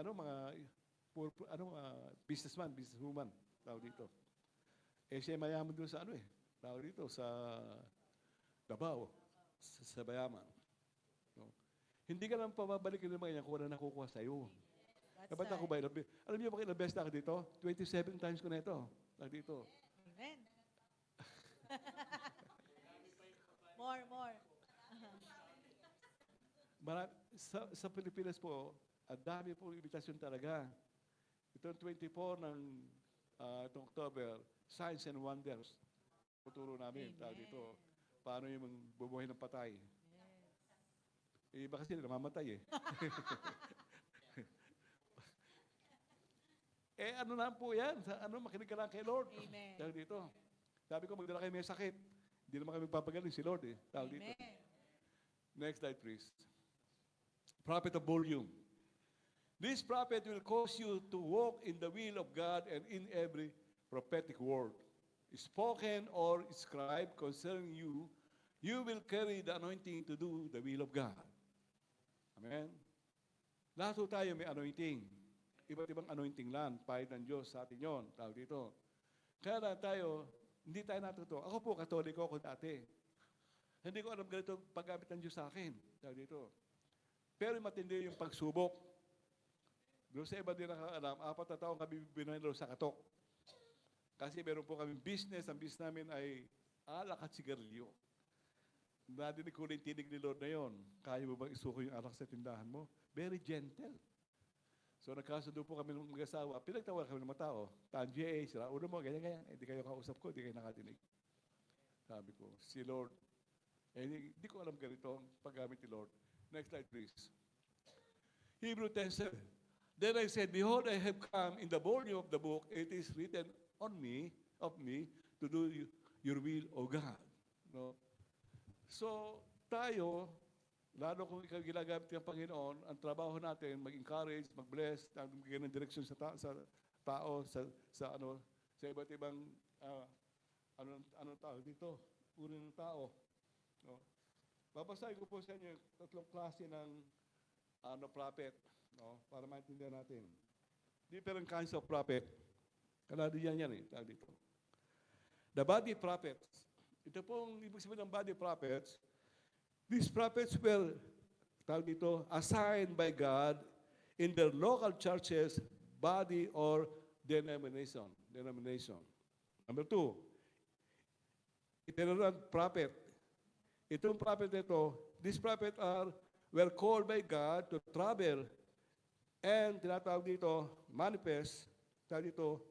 Speaker 2: businessman, businesswoman, tawag dito. Siya mayaman doon sa tawag dito, sa Davao, sa Bayaman. No? Hindi ka lang pababalikin ng mga yan kung wala nakukuha sa'yo. Ba't ako ba? Alam niyo ba ilang beses na ako dito? 27 times ko na ito. Tawag dito.
Speaker 3: Amen. More.
Speaker 2: Sa Pilipinas po, ang dami po invitasyon talaga. Itong 24 ng itong October, Signs and Wonders. Tuturo namin, tawag dito. Paano yung bubuhay ng patay. Iba kasi namamatay eh. Ano na po yan? Makinig ka lang kay Lord.
Speaker 3: Amen.
Speaker 2: Tawag dito. Sabi ko, magdala kayo may sakit. Hindi naman kami papagaling si Lord eh. Tawag dito.
Speaker 3: Amen.
Speaker 2: Next slide, please. Prophet of volume. This prophet will cause you to walk in the will of God and in every prophetic word. Spoken or scribed concerning you, you will carry the anointing to do the will of God. Amen? Lahat po tayo may anointing. Iba't ibang anointing lang. Pahid ng Diyos sa atin yun. Tawag dito. Kaya lang tayo, hindi tayo natuto. Ako po, Katoliko ako dati. Hindi ko alam ganito paggamit ng Diyos sa akin. Tawag dito. Pero matindi yung pagsubok. Doon sa iba din nakakaalam, 4 na taon kami binaylo sa katok. Kasi meron po kami business. Ang business namin ay alak at sigarilyo. Nadinig ko rin tinig ni Lord na yun. Kaya mo bang isuko yung alak sa tindahan mo? Very gentle. So nagkasundo po kami ng mag-asawa. Pinagtawa kami ng mga tao. Tanjie, sila ulo mo, ganyan. Hindi kayo kausap ko, hindi kayo nakatinig. Sabi ko, si Lord, hindi ko alam ganito ang paggamit ni Lord. Next slide, please. Hebrew 10:7. Then I said, behold, I have come in the volume of the book. It is written of me, to do your will, O God. No? So, tayo, lalo kung ikaw ginagamit ng Panginoon, ang trabaho natin, mag-encourage, mag-bless, magbigay ng direksyon sa tao, sa iba't ibang, tao dito, uri ng tao. No? Babasahin ko po sa inyo 3 klase ng prophet, no? Para maintindihan natin. Different kinds of prophet. Kalado yan eh, tawag dito. The body prophets. Ito pong ibig sabihin ng body prophets. These prophets were, tawag dito, assigned by God in their local churches, body or denomination. Number 2, itinerant prophet. Itong prophet ito, these prophets were called by God to travel and tinatawag dito, manifest, tawag dito,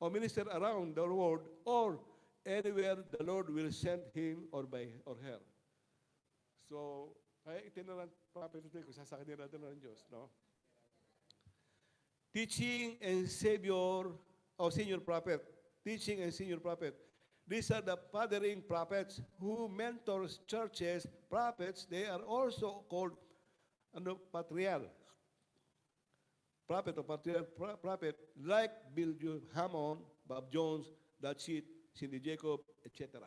Speaker 2: or minister around the world or anywhere the Lord will send him or her. So, kaya itinalang prophet ito kung sasakin natin ng Diyos, no? Teaching and Savior, or senior prophet. Teaching and senior prophet. These are the fathering prophets who mentors churches, prophets. They are also called patriarch. Prophet or patriarch prophet like Bill Hammond, Bob Jones, Dutch Sheet, Cindy Jacob, etc.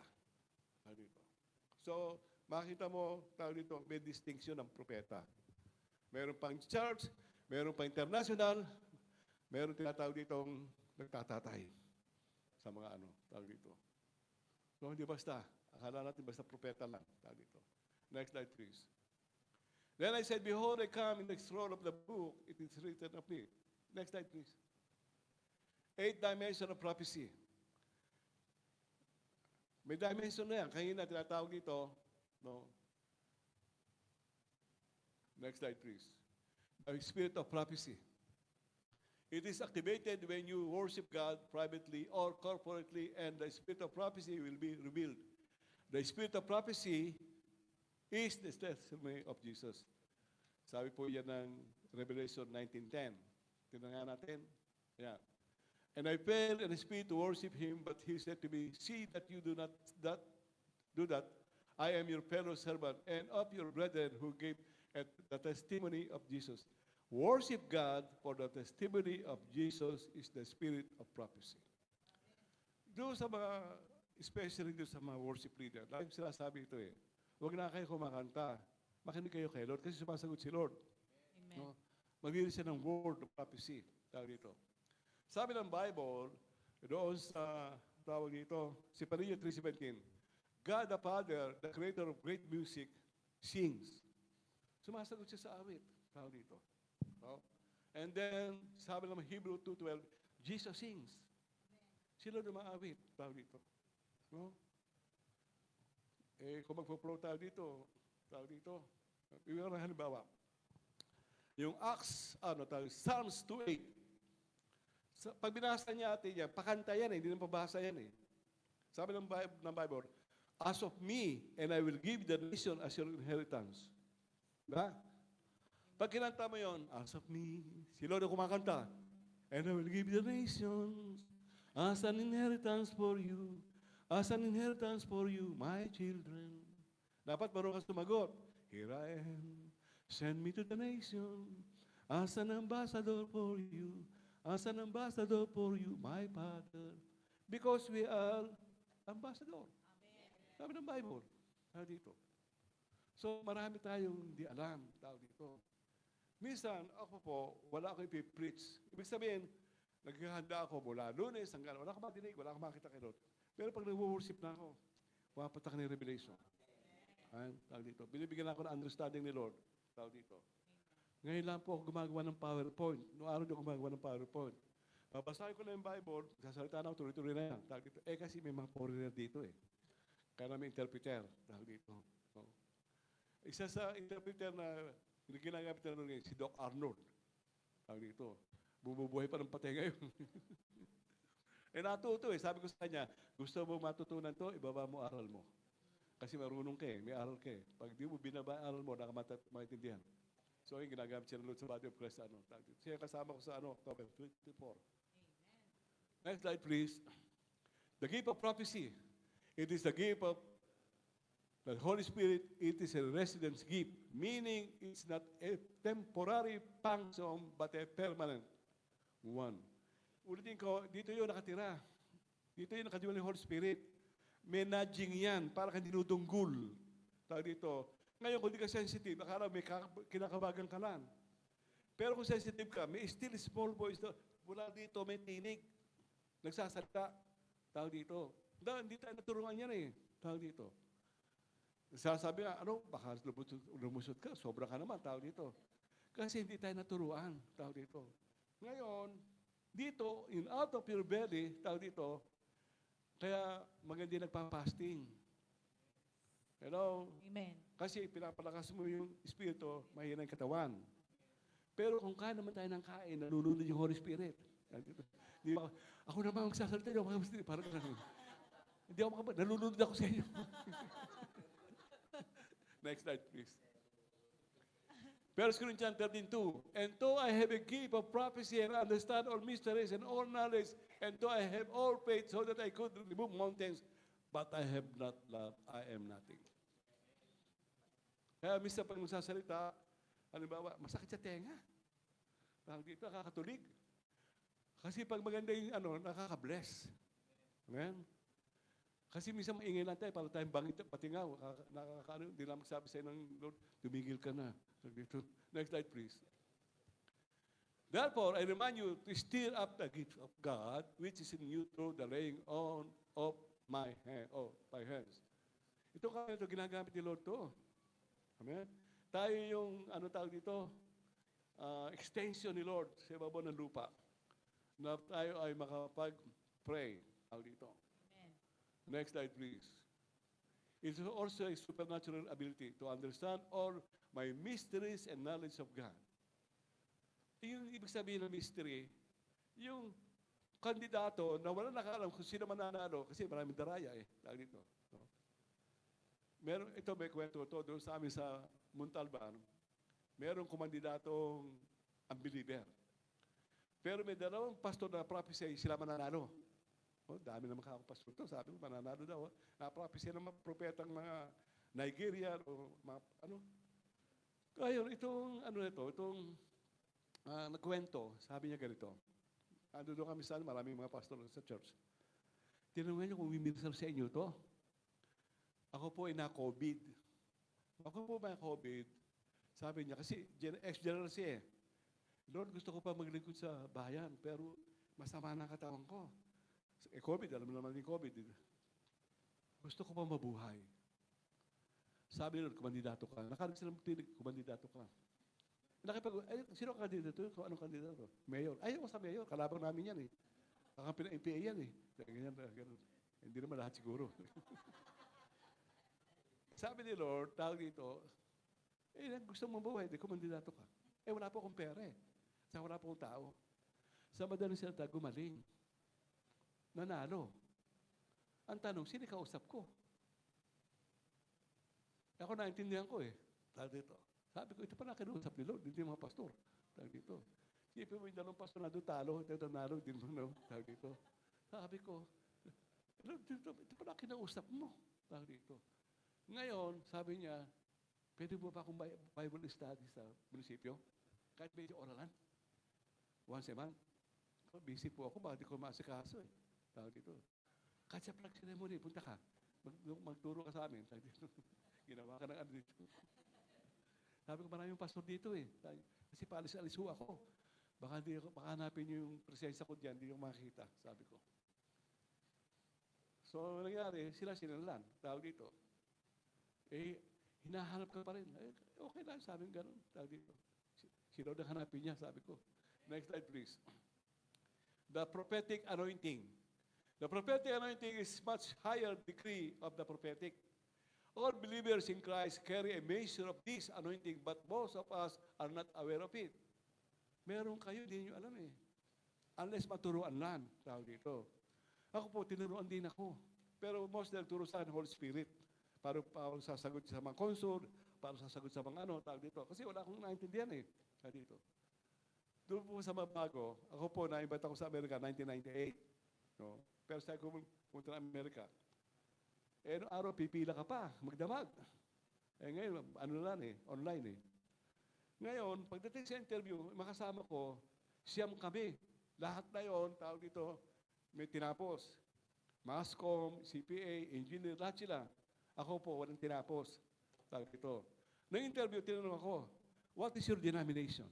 Speaker 2: So, makita mo, tawag dito, may distinction ng propeta. Meron pang church, meron pang international, meron tinatawag ditong nagtatatay sa mga tawag dito. So, hindi basta. Akala natin basta propeta lang, tawag dito. Next slide, please. Then I said, behold, I come in the scroll of the book, it is written of me. Next slide, please. 8 dimension of prophecy. May dimension na yan. Kanina tinatawag dito, no? Next slide, please. The spirit of prophecy. It is activated when you worship God privately or corporately, and the spirit of prophecy will be revealed. The spirit of prophecy is the testimony of Jesus. Sabi po yan ng Revelation 19:10. Tingnan natin. Yeah. And I fell in the spirit to worship him, but he said to me, see that you do not do that. I am your fellow servant and of your brethren who gave the testimony of Jesus. Worship God, for the testimony of Jesus is the spirit of prophecy. Doon sa mga, especially doon sa mga worship leader, lagi sinasabi ito eh, huwag na kayo kumakanta, makinig kayo kay Lord kasi sumasagot si Lord.
Speaker 3: Amen.
Speaker 2: No? Magbibigay siya ng word of prophecy. Tawag dito. Sabi ng Bible, doon sa tawag dito, si Paninya 3:17, God the Father, the creator of great music, sings. Sumasagot siya sa awit. Tawag dito. No? And then, sabi ng Hebrew 2:12, Jesus sings. Sila dumaawit. Tawag dito. No? Eh, kung magpo-flow tayo dito, tawag dito. Bibigyan ng halimbawa. Yung Acts, Psalms 2:8. Pag binasa niya atin yan, pakanta yan eh, hindi naman pabasa yan eh. Sabi ng Bible, as of me, and I will give the nation as your inheritance. Diba? Pag kinanta mo yun, as of me, si Lord ang kumakanta, and I will give the nations as an inheritance for you, as an inheritance for you, my children. Dapat marunong ka sumagot. Here I am, send me to the nation, as an ambassador for you, as an ambassador for you, my Father. Because we are ambassador. Sabi ng Bible. Sabi dito. So, marami tayong hindi alam. Tao dito. Minsan, ako po, wala akong ipipreach. Ibig sabihin, naghahanda ako mula Lunes hanggang wala akong matinig, wala akong makita kay Lord. Pero pag nag-worship na ako, pumapatak na yung revelation. Tawag dito. Binibigyan ako ng understanding ni Lord. Tawag dito. Ngayon lang po ako gumagawa ng PowerPoint. Noong araw din ako gumagawa ng PowerPoint. Babasahin ko na yung Bible, sasalita na ako, tuloy-tuloy na yan. Tawag dito. Eh kasi may mga foreigner dito eh. Kaya namin interpreter. Tawag dito. So, isa sa interpreter na ginagamit na rin si Doc Arnold. Tawag dito. Bumubuhay pa ng patay ngayon. Eh natuto eh. Sabi ko sa kanya, gusto mo matutunan to, ibaba mo aral mo. Kasi marunong ka eh, may aral ka eh. Pag di mo binaba aral mo, nakamaintindihan. So, yung ginagamit siya ng Lord sa body of Christ. Siya kasama ko sa October 24. Next slide, please. The gift of prophecy. It is the gift of the Holy Spirit. It is a residence gift, meaning it's not a temporary function, but a permanent one. Ulitin ko, dito yung nakatira. Dito yung nakatira ng Holy Spirit. May nudging yan, para kang dinudunggul. Tawag dito. Ngayon, kung di ka sensitive, akala may kinakabagan ka lang. Pero kung sensitive ka, may still small voice na, mula dito, may tinig. Nagsasalita. Tawag dito. Hindi tayo naturuan yan eh. Tawag dito. Sasabi nga, baka lumusot ka, sobra ka naman, tawag dito. Kasi hindi tayo naturuan, tawag dito. Ngayon, dito, in out of your belly, tawag dito, kaya maganda nagpa-fasting. Hello?
Speaker 3: Amen.
Speaker 2: Kasi pinapalakas mo yung Espiritu, mahina yung katawan. Pero kung kain naman tayo ng kain, nalulunod yung Holy Spirit. Di ba? Ako naman magsasalita, hindi ako makapagsalita. Parang ganun. Hindi ako makapagsalita. Nalulunod ako sa inyo. Next slide, please. 1 Corinthians 13:2. And though I have a gift of prophecy and understand all mysteries and all knowledge, and though I have all faith so that I could remove mountains, but I have not love, I am nothing. Kaya minsan pag magsasalita, halimbawa, masakit sa tenga. Tawag dito, nakakatulig. Kasi pag maganda yung nakaka-bless. Amen? Kasi minsan maingay lang tayo, para tayong bangit, patingaw. Hindi lang magsabi sa'yo ng Lord, tumigil ka na. Dito. Next slide, please. Therefore, I remind you to stir up the gift of God, which is in you through the laying on of my hands. Ito kaya ito, ginagamit ni Lord to. Amen? Tayo yung, tawag dito, extension ni Lord sa ibabaw ng lupa. Na tayo ay makapag-pray. Tawag dito.
Speaker 3: Amen.
Speaker 2: Next slide, please. It is also a supernatural ability to understand all my mysteries and knowledge of God. Yung ibig sabihin ng mystery, yung kandidato na wala nakaalam kung sino mananalo, kasi maraming daraya tawag dito. No? May kwento to doon sa amin sa Montalban. Merong kumandidatong unbeliever. Pero may dalawang pastor na prophesy sila mananalo. Dami naman kakapastor to. Sabi ko, mananalo daw. Na-prophesy ng mga propetang mga Nigeria o mga Ngayon, itong nagkwento, sabi niya ganito. Ando doon kami saan, maraming mga pastor sa church. Tinanong niyo kung umimirasal sa inyo to. Ako po ay na-COVID. Ako po ba COVID? Sabi niya, kasi ex-general siya Lord, gusto ko pa maglingkod sa bayan, pero masama na katawan ko. COVID, alam mo naman yung COVID. Gusto ko pa mabuhay. Sabi ni Lord, kumandidato ka. Nakalag silang tinig, kumandidato ka. Sino ang kandidato? Kung anong kandidato? Mayor. Ayaw ko sa mayor, kalabang namin yan Kakampi ng MPA yan Ganyan. Hindi naman lahat siguro. Sabi ni Lord, tawag dito, gusto mong mabuhay, di kumandidato ka. Wala po akong pera wala po akong tao. Sa madaling salita, gumaling. Nanalo. Ang tanong, sino kausap ko? Ako naintindihan ko Tawag dito. Sabi ko, ito pala kinuusap ni Lord, hindi mga pastor. Tawag dito. Sipin mo yung dalawang pastor na doon talo, ito nanalo, hindi mo Tawag dito. Sabi ko, Lord, ito pala kinausap mo. Tawag dito. Ngayon, sabi niya, pwede mo pa akong Bible study sa munisipyo? Kahit medyo oralan. Once a month. Busy po ako, bakit di ko maasikaso Tawag dito. Kahit sa flag ceremony, punta ka. Magturo ka sa amin. Tawag dito. Ginawa ka ng dito. Sabi ko, maraming pastor dito Kasi paalis-alis ho ako. Baka hanapin niyo yung presensya ko diyan, hindi yung makikita. Sabi ko. So, nangyari, sila sinalan. Tawag dito. Hinahanap ka pa rin. Okay lang, sabi ko gano'n. Tawag dito. Sino na hanapin niya, sabi ko. Next slide, please. The prophetic anointing. The prophetic anointing is much higher degree of the prophetic. All believers in Christ carry a measure of this anointing, but most of us are not aware of it. Meron kayo, hindi nyo alam Unless maturuan lang, tawag dito. Ako po, tinuruan din ako. Pero most nagturo sa Holy Spirit. Para sasagot sa mga consult, para sasagot sa mga tawag dito. Kasi wala akong naintindihan tawag dito. Doon po sa mabago, ako po, na-invite ako sa Amerika, 1998. No? Pero sa ako pumunta ng Amerika. Noong araw, pipila ka pa, magdamag. Ngayon, online Ngayon, pagdating sa interview, makasama ko, siyam kami. Lahat na yun, tawag dito, may tinapos. Mascom, CPA, engineer, lahat sila. Ako po, walang tinapos. Tawag dito. Nang interview, tinanong ako, what is your denomination?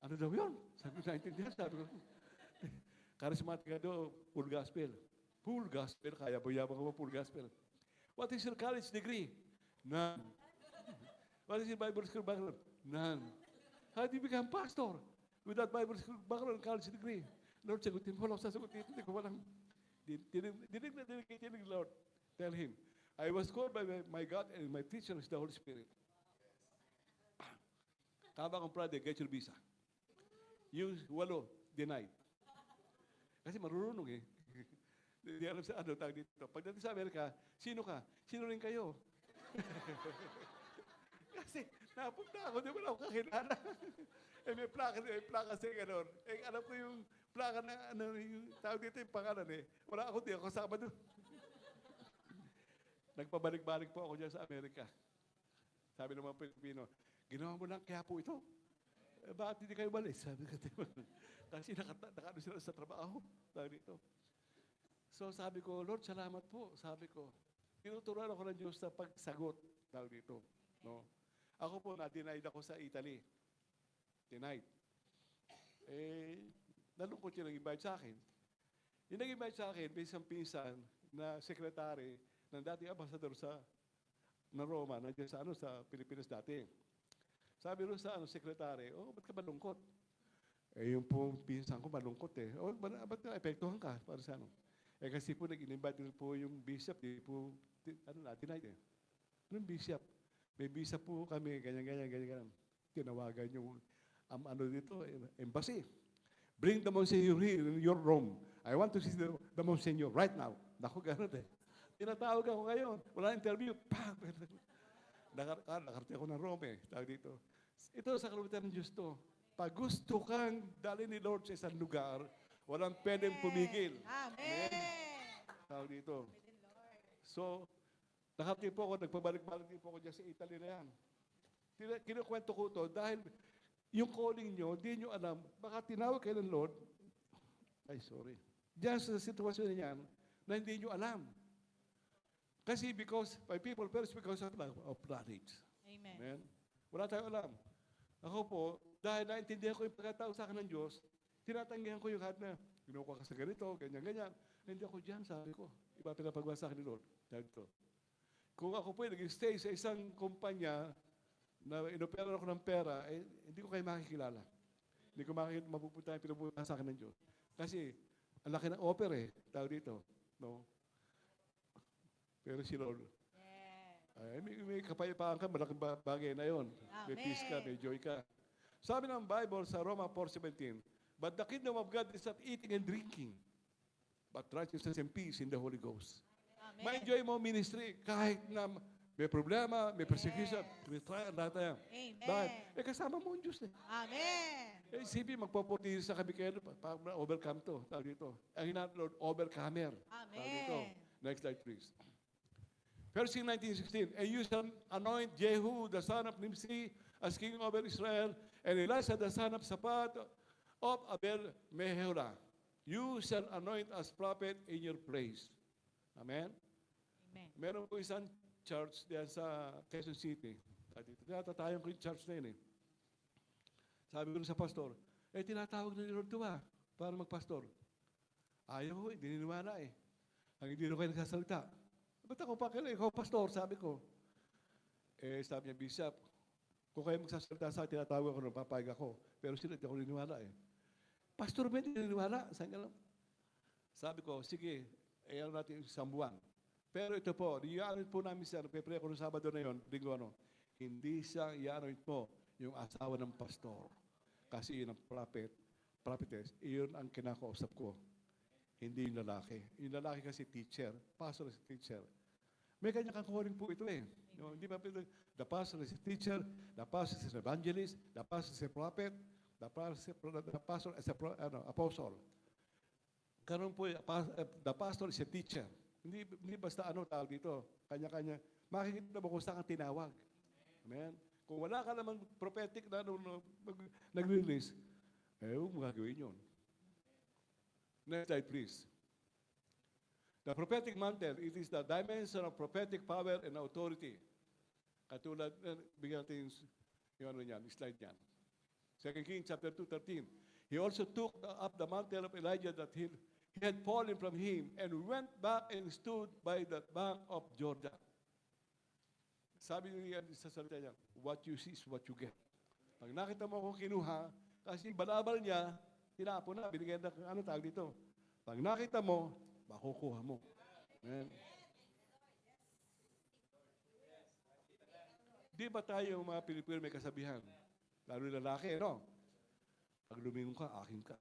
Speaker 2: Ano daw yun? Sabi ko, naintindihan. Sabi ko, charismatic daw, full gospel. Full gospel, kaya bayabang ko full gospel. What is your college degree? None. What is your Bible school background? None. How do you become pastor without Bible school background and college degree? Lord, sagutin mo lang, sasagutin. Hindi ko walang, dinig Lord. Tell him, I was called by my God and my teacher is the Holy Spirit. Tama kong Friday, get your visa. Yung 8, denied. Kasi marunong eh. Hindi alam sa ano tawag dito. Pagdating sa Amerika, sino ka? Sino rin kayo? Kasi napunta ako, di ba ako kakilala? May plaka siya gano'n. Eh, alam ko yung plaka na, ano, yung tawag dito yung pangalan eh. Wala ako, di ako kasama doon. Nagpabalik-balik po ako dyan sa Amerika. Sabi ng mga Pilipino, ginawa mo lang kaya po ito. Eh, bakit hindi kayo balis? Sabi ko, diba? Kasi nakano sila sa trabaho. Tawag dito. So sabi ko, Lord, salamat po. Sabi ko, tinuturuan ako ng Diyos sa pagsagot. Tawag dito. No? Ako po, na-denied ako sa Italy. Denied. Eh, nalungkot yung nag-invite sa akin. Yung nag-invite sa akin, may isang pinsan na sekretary ng dating ambasador na Roma, nandiyan sa, sa Pilipinas dati. Sabi rin sa sekretary, oh, ba't ka malungkot? Eh, yung po pinsan ko malungkot eh. Oh, ba't ka epektuhan ka? Para sa ano? Eh, kasi po nag-invite din po yung bishop, denied eh. Anong bishop? May bishop po kami, ganyan. Tinawagan yung, dito, embassy. Bring the Monsignor here in your room. I want to see the Monsignor right now. Naku, gano'n eh. Tinatawag ako ngayon. Wala interview. Pag! Nakarating ako ng Rome eh. Tawag dito. Ito sa kalupitan ng Diyos to. Pag gusto kang dali ni Lord sa isang lugar, walang pwedeng pumigil.
Speaker 3: Amen.
Speaker 2: Tawag dito. So, nakarating po ako, nagpabalik-balik din po ako dyan sa Italy na yan. Kinukwento ko to dahil yung calling nyo, di nyo alam, baka tinawag kayo ng Lord, diyan sa sitwasyon niyan, na hindi nyo alam. Kasi by people perish because of knowledge.
Speaker 3: Amen.
Speaker 2: Amen? Wala tayong alam. Ako po, dahil naintindihan ko yung pagkatao sa akin ng Diyos, tinatanggihan ko yung lahat na, ginukuha ka sa ganito, ganyan. Hindi ako dyan, sabi ko. Iba pinapagawa sa akin ni Lord. Dahil ito. Kung ako po nag-stay sa isang kumpanya na inopera ako ng pera, eh, hindi ko kayo makikilala. Hindi ko mapupunta yung pinupunta sa akin ng Diyos. Kasi, ang laki ng offer eh, tao dito. No? Pero si Lord, may kapayapaan ka, malaking bagay na yon. May peace ka, may joy ka. Sabi ng Bible sa Roma 4:17, but the kingdom of God is not eating and drinking, but righteousness and peace in the Holy Ghost.
Speaker 3: Amen.
Speaker 2: Ma-enjoy mo ministry kahit na may problema, may persecution, may trial, lahat yan.
Speaker 3: Amen.
Speaker 2: Bakit? Eh, kasama mo ang Diyos eh.
Speaker 3: Amen.
Speaker 2: Eh, isipin, magpuputi sa kami kayo para overcome to. Tawag dito. Ang hinahanap Lord, overcomer. Tawag dito.
Speaker 3: Amen.
Speaker 2: Next slide, please. 1 King 19:16, and you shall anoint Jehu, the son of Nimsi, as king over Israel, and Elisha, the son of Shaphat, of Abel Meholah. You shall anoint as prophet in your place. Amen?
Speaker 3: Amen.
Speaker 2: Meron po isang church diyan sa Quezon City. Tinatatayan ko yung church na yun eh. Sabi ko sa pastor, tinatawag na ni Lord ito para magpastor. Ayaw ko, hindi niniwala eh. Ang hindi na kayo nagsasalita. Ba't ako pa kayo? Ikaw, pastor, sabi ko. Sabi niya, Bishop, kung kayo magsasalita sa akin, tinatawag ako, papayag ako. Pero sila, hindi ako niniwala eh. Pastor, ba hindi niniwala? Sabi ko, sige, ayaw natin isang buwan. Pero ito po, i-anoint po namin siya, nagpe-pray ako ng Sabado na yun, linggo hindi siya i-anoint mo yung asawa ng pastor. Kasi yun ang prophetess, iyon ang kinakausap ko. Hindi yung lalaki. Yung lalaki kasi teacher, pastor is teacher. May kanya kang calling po ito eh. Hindi ba the pastor is a teacher, the pastor is an evangelist, the pastor is a prophet, the pastor is a apostle. Karon po, the pastor is a teacher. Hindi basta tawag dito. Kanya-kanya. Makikita mo kung saan ka tinawag. Amen? Kung wala ka naman prophetic na nag-release, huwag mo gagawin yun. Next slide, please. The prophetic mantle, it is the dimension of prophetic power and authority. Katulad, bigyan natin yung slide niyan. 2 Kings chapter 2:13. He also took up the mantle of Elijah that he had fallen from him and went back and stood by the bank of Jordan. Sabi niya sa salita niya, what you see is what you get. Pag nakita mo akong kinuha, kasi balabal niya, tinapon na, binigyan na, tawag dito. Pag nakita mo, makukuha mo. Amen. Di ba tayo mga Pilipino may kasabihan? Lalo yung lalaki, no? Pag lumingon ka, akin ka.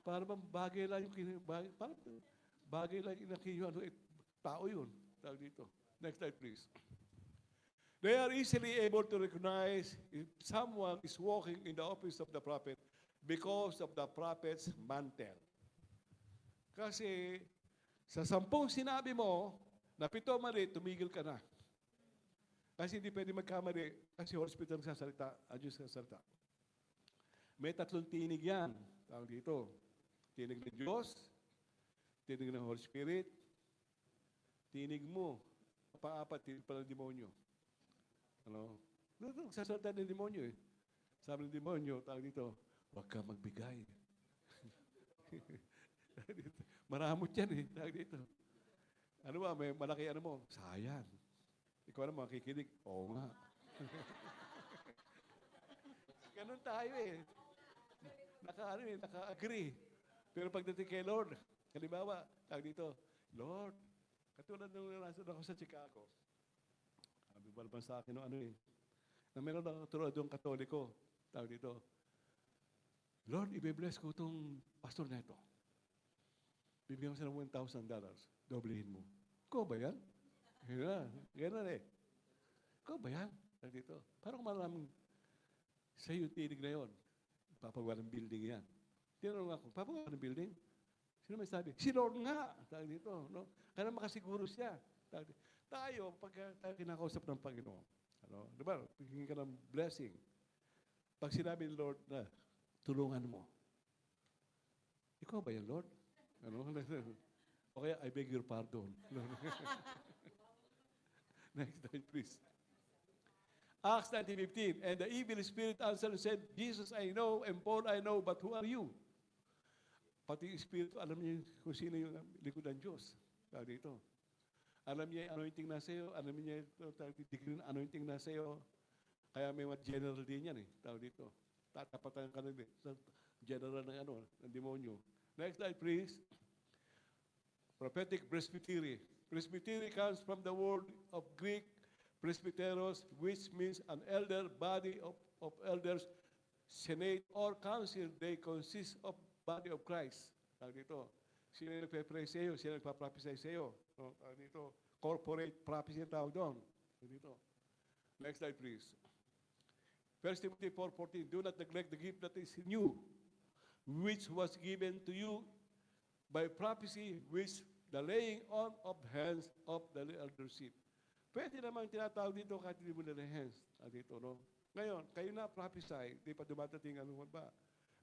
Speaker 2: Para bang bagay lang yung bagay lang yung tao yun. Tawag dito. Next slide, please. They are easily able to recognize if someone is walking in the office of the prophet because of the prophet's mantle. Kasi sa 10 sinabi mo, na 7 mali, tumigil ka na. Kasi hindi pwede magkamali kasi Holy Spirit ang sasalita, ang Diyos ang sasalita. May 3 tinig yan. Tawag dito. Tinig ng Diyos, tinig ng Holy Spirit, tinig mo. Pang-apat, tinig pa ng demonyo. Ano? Nagsasalita ng demonyo eh. Sabi ng demonyo, tawag dito, huwag ka magbigay. Maramot yan eh. Tawag dito. Ano ba, may malaki ano mo? Sayang. Ikaw na makikinig. Oo nga. Ganun tayo eh. Naka-agree. Pero pagdating kay Lord, halimbawa, tawag dito, Lord, katulad nung nasa ako sa Chicago, sabi ba naman sa akin na meron na tulad yung Katoliko, tawag dito, Lord, i-bless ko itong pastor na ito. Bibigyan ko sila ng $1,000. Doblehin mo. Ikaw ba yan? Ganun eh. Ikaw ba yan? Tawag dito. Parang maraming sa iyo tinig na yun. Papagawa ng building yan. Tinanong ako, papagawa ng building? Sino may sabi? Si Lord nga. Tawag dito. No? Kaya makasiguro siya. Tayo, pag tayo kinakausap ng Panginoon, di ba? Pagiging ka ng blessing. Pag sinabi ng Lord na, tulungan mo. Ikaw ba yan, Lord? O kaya, I beg your pardon. Next time, please. Acts 19:15, and the evil spirit answered and said, Jesus I know, and Paul I know, but who are you? Pati yung Espiritu, alam niya kung sino yung likod ng Diyos. Dito. Alam niya yung anointing na sa'yo, alam niya yung degree ng anointing na sa'yo. Kaya may mga general din yan eh. Tawag dito. Tatapatan ka na din sa general ng demonyo. Next slide, please. Prophetic presbytery. Presbytery comes from the word of Greek presbyteros, which means an elder body of elders, senate or council. They consist of body of Christ. Tawag dito. Sino yung nagpe-pray sa iyo? Sino yung nagpa-prophesy sa iyo? Tawag dito. Corporate prophecy tawag doon. Tawag dito. Next slide, please. 1 Timothy 4:14, do not neglect the gift that is in you, which was given to you by prophecy, which the laying on of hands of the eldership. Pwede naman tinatawag dito kahit hindi mo nila hands. Dito, no? Ngayon, kayo na prophesy, di pa dumadating ano ba?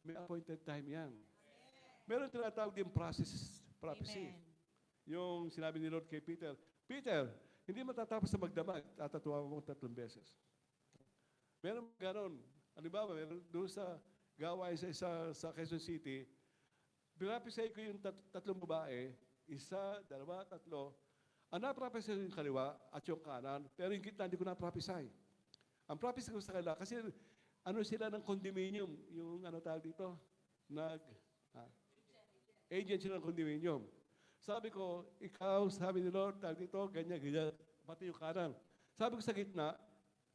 Speaker 2: May appointed time yan. Meron tinatawag din prophecy.
Speaker 3: Amen.
Speaker 2: Yung sinabi ni Lord kay Peter, Peter, hindi matatapos sa magdamag, tatatuwa mo 3 beses. Meron ganon. Halimbawa, meron doon sa gawain sa Quezon City, pinapisay ko yung 3 babae, 1, 2, 3. Ang naprophesy yung kaliwa at yung kanan, pero yung gitna hindi ko naprophesy. Ang prophesy ko sa kanila, kasi sila ng condominium, yung tawag dito, agent sila ng condominium. Sabi ko, ikaw, sabi ni Lord, tawag dito, ganyan, pati yung kanan. Sabi ko sa gitna,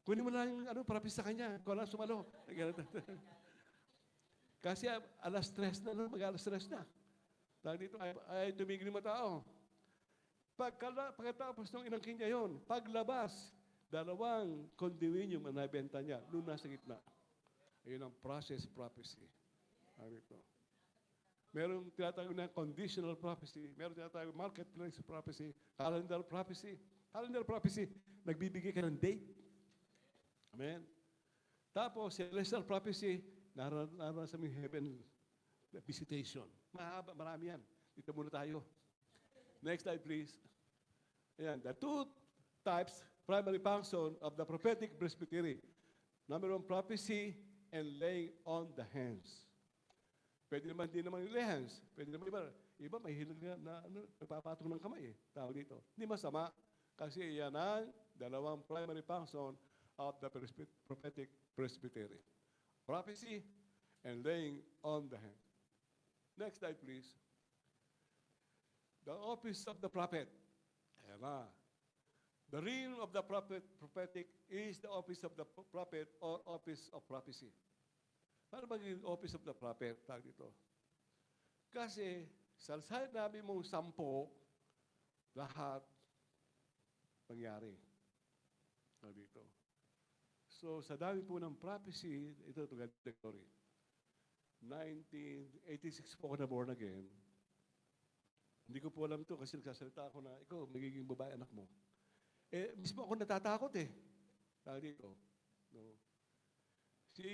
Speaker 2: kunin mo na yung prophesy sa kanya, kung lang sumalo. Kasi alas 3 na, mag-alas 3 na. Tawag dito, ay tumigil yung mga tao. Pagkatapos ng inangkin niya yun, paglabas, 2 condominium ang nabenta niya, doon nasa gitna. Ayun ang process prophecy. Merong tinatawag na conditional prophecy, merong tinatawag marketplace prophecy, calendar prophecy. Calendar prophecy, nagbibigay ka ng date. Amen? Tapos, celestial prophecy, naranasan mo yung heaven visitation. Mahaba, marami yan. Dito muna tayo. Next slide, please. Ayan, the 2 types, primary function of the prophetic presbytery. Number 1, prophecy and laying on the hands. Pwede naman din naman yung lay hands. Pwede naman iba may hilig na nagpapatong ng kamay eh. Tawag dito. Hindi masama kasi yan ang 2 primary function of the prophetic presbytery. Prophecy and laying on the hand. Next slide, please. The office of the prophet. Ayan na. The realm of the prophetic is the office of the prophet or office of prophecy. Paano ba yung office of the prophet? Tawag dito. Kasi sa sinabi mong 10, lahat nangyari. Dito. So, sa dami po ng prophecy, ito to God the glory. 1986 po ako na born again. Hindi ko po alam to kasi nagsasalita ako na, ikaw, magiging babae anak mo. Mismo ako natatakot eh. Dito. No. Si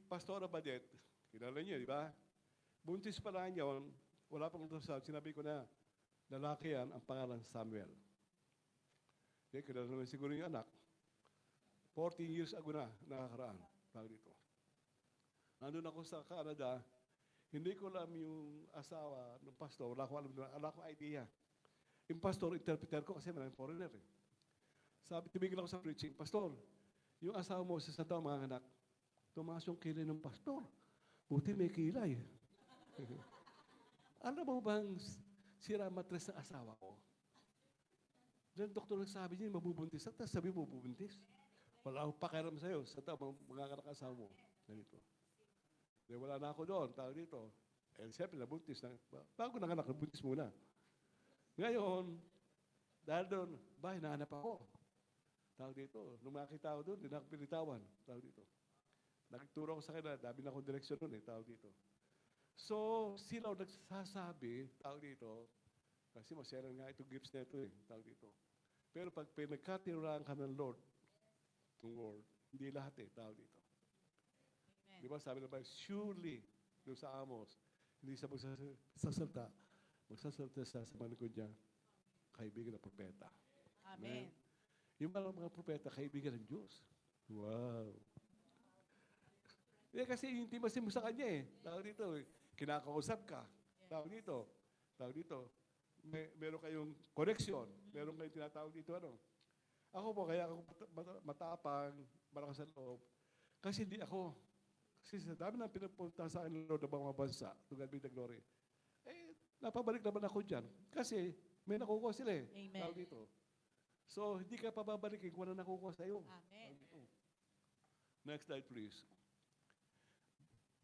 Speaker 2: Pastora Badet, kilala niyo, di ba? Buntis pa lang yun, wala pang dasal, sinabi ko na, lalaki yan, ang pangalan Samuel. Kilala naman siguro yung anak. 14 years ago na, nakakaraan. Dito. Nandun ako sa Canada, hindi ko alam yung asawa ng pastor, wala akong idea. Yung pastor, interpreter ko kasi maraming foreigner eh. Sabi, tumigil ako sa preaching, Pastor, yung asawa mo sa taong mga anak, tumaas yung kilay ng pastor. Buti may kilay. Alam mo bang sira matres ng asawa ko? Then doktor nagsabi niya, mabubuntis. At sabi mo, mabubuntis. Wala akong pakialam sa'yo sa taong mga anak asawa mo. Ganito. Then wala na ako doon, tawag dito. Siyempre, nabuntis na. Bago nanganak, nabuntis muna. Ngayon, dahil doon, hinahanap ako. Tawag dito. Nung makita ako doon, hindi na ako pinitawan. Tawag dito. Nagturo ako sa kanila, dami na akong direksyon doon tawag dito. So, sila nagsasabi, tawag dito, kasi maselan nga itong gifts na ito tawag dito. Pero pag pinagkatiraan ka ng Lord, ng Word, hindi lahat tawag dito. Di ba sabi na ba, surely, doon sa Amos, hindi siya magsasalta sa malikod niya, kaibigan ng propeta.
Speaker 3: Amen.
Speaker 2: Yung mga propeta, kaibigan ng Diyos. Wow. Kasi yung intimacy mo sa Kanya Tawag dito, kinakausap ka. Tawag dito. Meron kayong connection. Meron kayong tinatawag dito, Ako po, kaya ako matapang, malakas sa loob. Kasi hindi ako. Kasi sa dami na pinapunta sa akin ng Lord ng mga bansa, to God be the glory. Napabalik naman ako dyan. Kasi may nakukuha sila
Speaker 3: Amen.
Speaker 2: Tawag dito. So, hindi ka pababalikin kung ano nakukuha sa iyo.
Speaker 3: Amen.
Speaker 2: Next slide, please.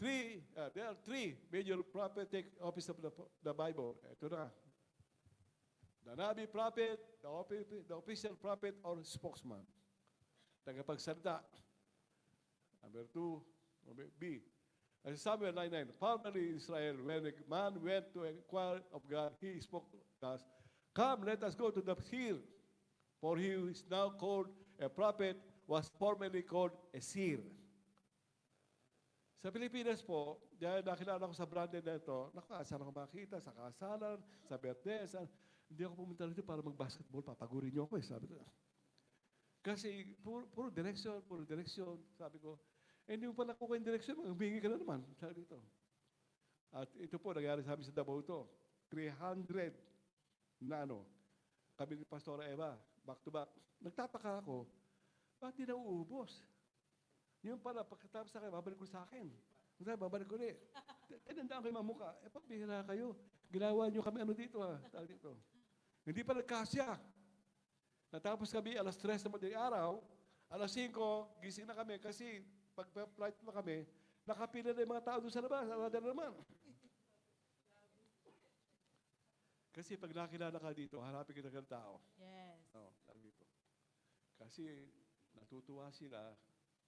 Speaker 2: There are three major prophetic office of the Bible. Ito na. The Nabi prophet, the official prophet or spokesman. Tagapagsalita. Number 2, B. As Samuel 9:9, formerly in Israel, when a man went to inquire of God, he spoke to us, come, let us go to the hill, for he who is now called a prophet was formerly called a seer. Sa Pilipinas po, dahil nakilala ko sa branded na ito, saan ako makita? Sa kasalan, sa birthday, hindi ako pumunta dito para mag-basketball, papagurin niyo ako sabi ko. Kasi puro direction, sabi ko. Hindi mo pa nakukuha yung direction, humingi ka na naman, sabi dito. At ito po, nangyari sa amin sa Davao ito. 300 na kami ni Pastora Eva, back to back. Nagtataka ako, bakit di na uubos? Yung pala, pagkatapos sa akin, babalik ko sa akin. Babalik ko ulit. Nandaan kayo mamuka. Pagbihira kayo. Ginawa nyo kami dito tawag dito. Hindi pa nagkasya. Natapos kami alas 3 na madaling araw, alas 5, gising na kami kasi pag-flight na kami, nakapila na yung mga tao doon sa labas. Alada na naman. Kasi pag nakilala ka dito, hanapin kita ng tao.
Speaker 3: Yes.
Speaker 2: Tawag dito. Kasi natutuwa sila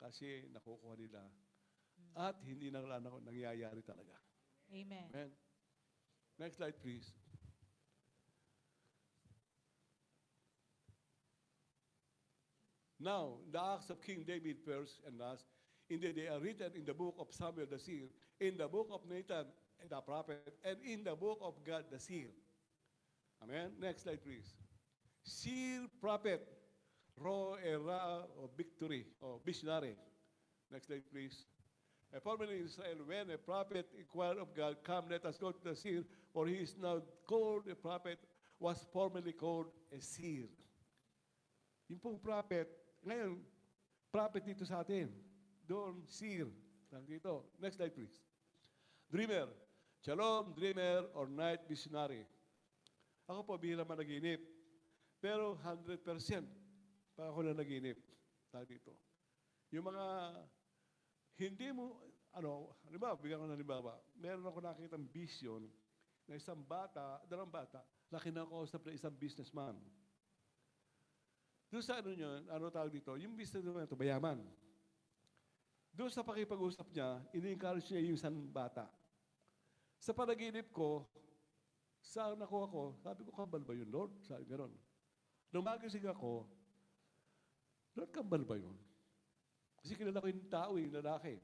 Speaker 2: kasi nakukuha nila at hindi na nangyayari talaga.
Speaker 3: Amen.
Speaker 2: Amen. Next slide, please. Now, the acts of King David first and last, indeed they are written in the book of Samuel the seer, in the book of Nathan the prophet, and in the book of God the seer. Amen. Next slide, please. Seer, prophet, era of victory, or visionary. Next slide, please. Formerly in Israel, when a prophet inquired of God, come, let us go to the seer, for he is now called a prophet, was formerly called a seer. Yung pong prophet, ngayon, prophet dito sa atin. Doon, seer. Dito. Next slide, please. Dreamer. Shalom, dreamer, or night visionary. Ako po, bihira managinip. Pero 100% pa ako na naginip. Dito. Yung mga hindi mo, halimbawa, bigyan ko ng halimbawa, meron ako nakikitang vision na isang bata, dalawang bata, na kinakausap na isang businessman. Doon sa ano yun, ano tawag dito, yung businessman ito, mayaman. Doon sa pakipag-usap niya, ini-encourage niya yung isang bata. Sa panaginip ko, sa nakuha ko, sabi ko, kambal ba yun, Lord? Sabi gano'n. Nung magising ako, Lord, kambal ba yun? Kasi kilala ko yung tao, yung lalaki.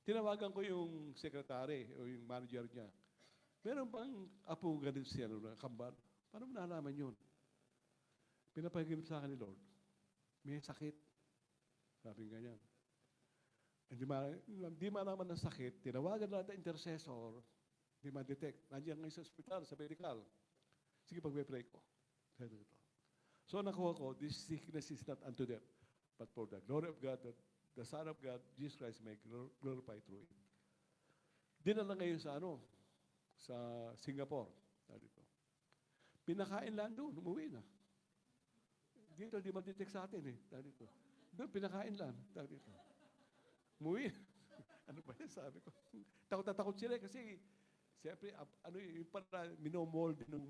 Speaker 2: Tinawagan ko yung sekretary o yung manager niya. Meron bang apo ganito siya, na kambal? Paano mo nalaman yun? Pinapahinip sa akin ni Lord. May sakit. Sabi ganyan. Hindi malaman ng sakit, tinawagan natin intercessor, hindi ma-detect. Nandiyan ngayon sa ospital, sa medical. Sige, pag-pray ko. So nakuha ko, this sickness is not unto death, but for the glory of God, that the Son of God, Jesus Christ, may glorify through it. Dinala ngayon sa sa Singapore. Dito. Pinakain lang doon, umuwi na. Dito, di ma-detect sa atin eh. Dito. Doon, pinakain lang. Dito. Umuwi. Ano ba yan, sabi ko. Takot na takot sila kasi siyempre, yung para minomold ng